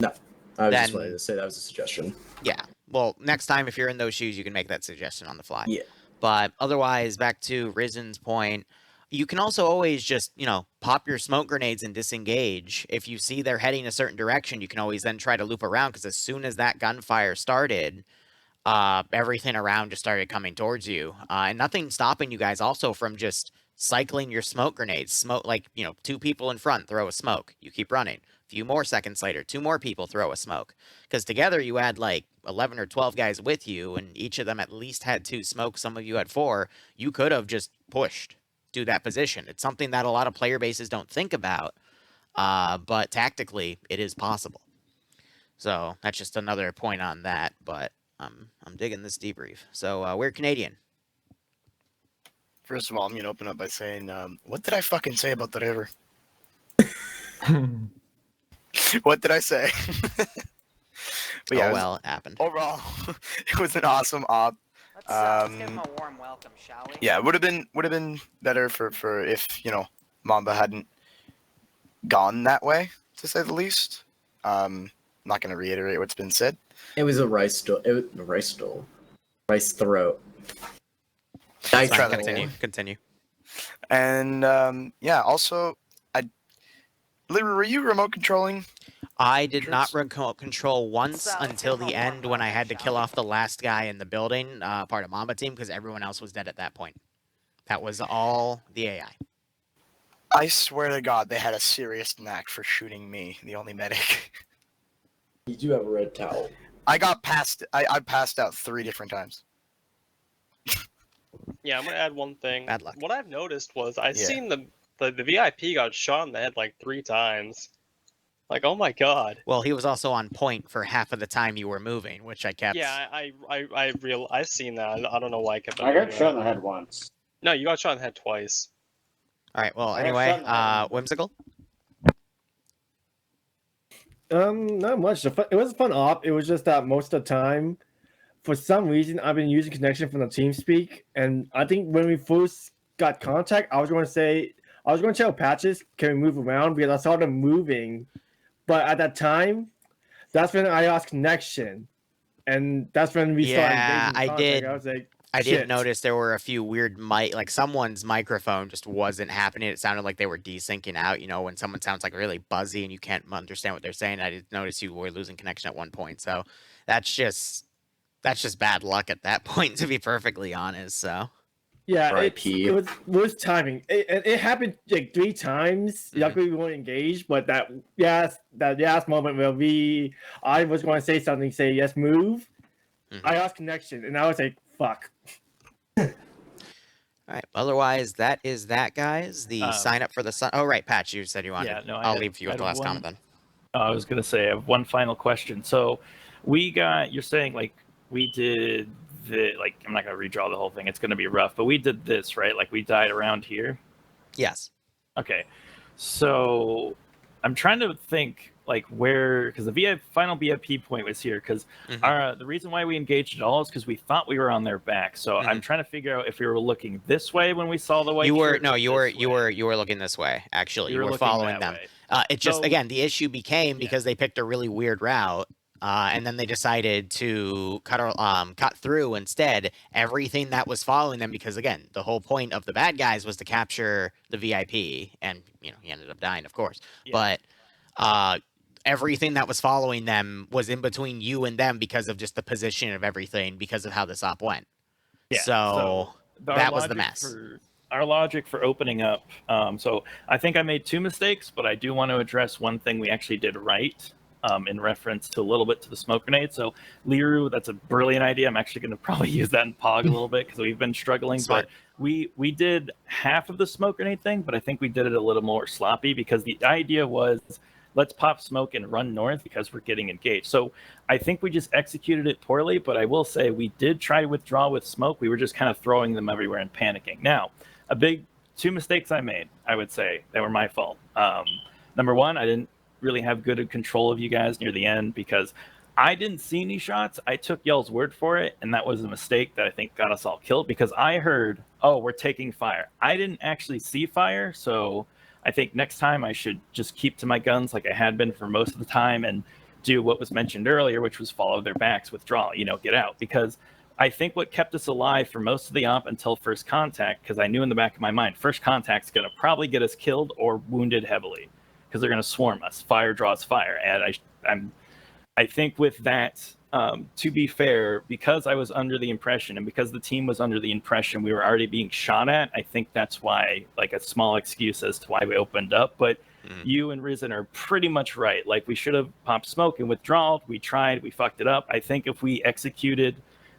No, I was just wanting to say that was a suggestion. Yeah. Well, next time if you're in those shoes, you can make that suggestion on the fly. Yeah. But otherwise, back to Risen's point, you can also always just, pop your smoke grenades and disengage. If you see they're heading a certain direction, you can always then try to loop around, because as soon as that gunfire started, everything around just started coming towards you. And nothing stopping you guys also from just cycling your smoke grenades. Two people in front throw a smoke. You keep running. A few more seconds later, 2 more people throw a smoke. Because together you had 11 or 12 guys with you, and each of them at least had 2 smokes. Some of you had 4. You could have just pushed to that position. It's something that a lot of player bases don't think about, but tactically it is possible. So that's just another point on that. But I'm digging this debrief. So we're Canadian. First of all, I'm gonna open up by saying, what did I fucking say about the river? What did I say? But yeah, well, it happened. Overall, it was an awesome op. Let's give him a warm welcome, shall we? Yeah, it would have been better for if Mamba hadn't gone that way, to say the least. I'm not going to reiterate what's been said. It was a rice throat. Nice. Continue. And yeah, also, Liru, were you remote controlling? I did not remote control once until the end when I had to kill off the last guy in the building, part of Mamba team, because everyone else was dead at that point. That was all the AI. I swear to God, they had a serious knack for shooting me, the only medic. You do have a red towel. I passed out 3 different times. Yeah, I'm gonna add one thing. Bad luck. What I've noticed was I've seen the VIP got shot in the head 3 times. Oh my god. Well, he was also on point for half of the time you were moving, which I kept. Yeah, I've seen that. I don't know why I kept. I got shot in the head once. No, you got shot in the head twice. All right. Well, anyway, Whimsical. Not much. It was a fun op. It was just that most of the time, for some reason, I've been using connection from the TeamSpeak, and I think when we first got contact, I was going to tell Patches, can we move around, because I saw them moving, but at that time, that's when I lost connection, and that's when we started. Yeah, I did. I was like, I did notice there were a few weird someone's microphone just wasn't happening. It sounded like they were desyncing out. When someone sounds really buzzy and you can't understand what they're saying. I did notice you were losing connection at one point. So that's just bad luck at that point, to be perfectly honest. So yeah, it was timing. It happened 3 times. Luckily, we weren't engaged, but that last moment where I was going to say something, say yes, move. I lost connection, and I was like, fuck. All right. Otherwise, that is that, guys. The sign up for the sun. Oh, right, Patch, you said you wanted. Yeah, no, I'll leave you with the last comment then. I was gonna say I have one final question. So, you're saying we did I'm not gonna redraw the whole thing. It's gonna be rough, but we did this right. We died around here. Yes. Okay. So I'm trying to think where, because the final VIP point was here, because the reason why we engaged at all is because we thought we were on their back. So I'm trying to figure out if we were looking this way when we saw the white. You were looking this way. Actually, you were following them. It just, So- again, the issue became because they picked a really weird route, and then they decided to cut through instead everything that was following them, because, again, the whole point of the bad guys was to capture the VIP, and, you know, he ended up dying, of course. But everything that was following them was in between you and them because of just the position of everything, because of how this op went. Yeah, So our that was the logic mess. Our logic for opening up. So I think I made 2 mistakes, but I do want to address one thing we actually did right. In reference to a little bit to the smoke grenade. So Liru, that's a brilliant idea. I'm actually going to probably use that in POG a little bit because we've been struggling. Smart. But we did half of the smoke grenade thing, but I think we did it a little more sloppy because the idea was let's pop smoke and run north because we're getting engaged. So I think we just executed it poorly, but I will say we did try to withdraw with smoke. We were just kind of throwing them everywhere and panicking. Now, a big 2 mistakes I made, I would say, that were my fault. Number one, I didn't really have good control of you guys near the end because I didn't see any shots. I took y'all's word for it, and that was a mistake that I think got us all killed because I heard, oh, we're taking fire. I didn't actually see fire, so I think next time I should just keep to my guns like I had been for most of the time and do what was mentioned earlier, which was follow their backs, withdraw, get out. Because I think what kept us alive for most of the op until first contact, because I knew in the back of my mind, first contact's going to probably get us killed or wounded heavily because they're going to swarm us. Fire draws fire. And I think with that, to be fair, because I was under the impression and because the team was under the impression we were already being shot at, I think that's why, like, a small excuse as to why we opened up. But you and Risen are pretty much right. Like, we should have popped smoke and withdrawn. We tried, we fucked it up. I think if we executed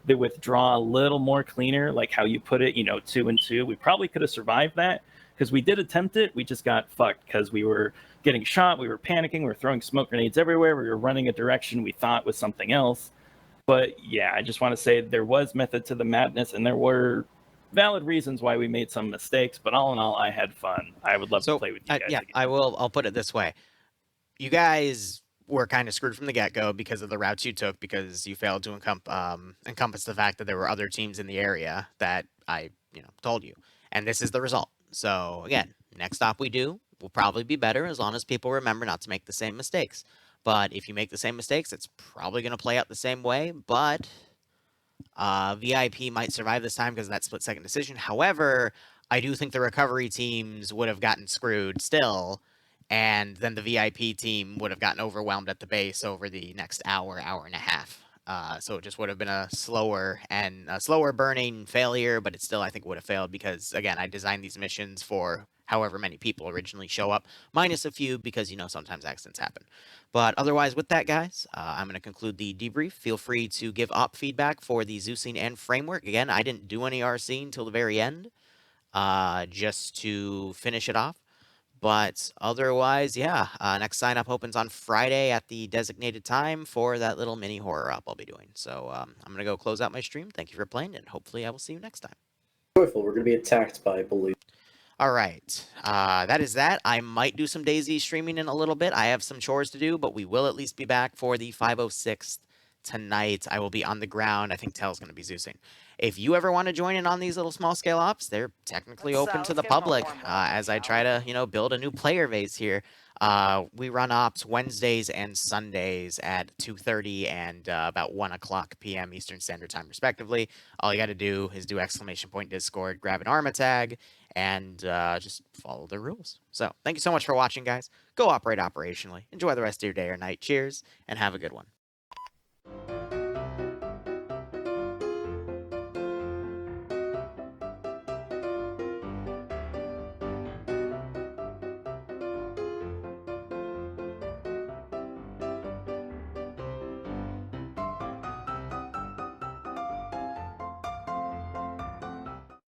the withdraw a little more cleaner, like how you put it, 2 and 2, we probably could have survived that because we did attempt it. We just got fucked because we were getting shot. We were panicking. We were throwing smoke grenades everywhere. We were running a direction we thought was something else. But yeah, I just want to say there was method to the madness, and there were valid reasons why we made some mistakes. But all in all, I had fun. I would love to play with you guys. Yeah, I'll put it this way. You guys were kind of screwed from the get-go because of the routes you took, because you failed to encompass the fact that there were other teams in the area that I told you. And this is the result. So again, next stop we do will probably be better as long as people remember not to make the same mistakes. But if you make the same mistakes, it's probably going to play out the same way. But VIP might survive this time because of that split-second decision. However, I do think the recovery teams would have gotten screwed still, and then the VIP team would have gotten overwhelmed at the base over the next hour and a half. So it just would have been a slower burning failure, but it still, I think, would have failed because, again, I designed these missions for however many people originally show up, minus a few because, sometimes accidents happen. But otherwise, with that, guys, I'm going to conclude the debrief. Feel free to give op feedback for the Zeusing and Framework. Again, I didn't do any RC until the very end, just to finish it off. But otherwise, yeah, next sign-up opens on Friday at the designated time for that little mini horror op I'll be doing. So I'm going to go close out my stream. Thank you for playing, and hopefully I will see you next time. Joyful, we're going to be attacked by bullies. All right, that is that. I might do some DayZ streaming in a little bit. I have some chores to do, but we will at least be back for the 506th tonight. I will be on the ground. I think Tell's going to be Zeusing. If you ever want to join in on these little small-scale ops, they're technically open to the public as I try to, build a new player base here. We run ops Wednesdays and Sundays at 2:30 and about 1 o'clock p.m. Eastern Standard Time, respectively. All you got to do is do !Discord, grab an Arma tag, and just follow the rules. So thank you so much for watching, guys. Go operate operationally. Enjoy the rest of your day or night. Cheers, and have a good one.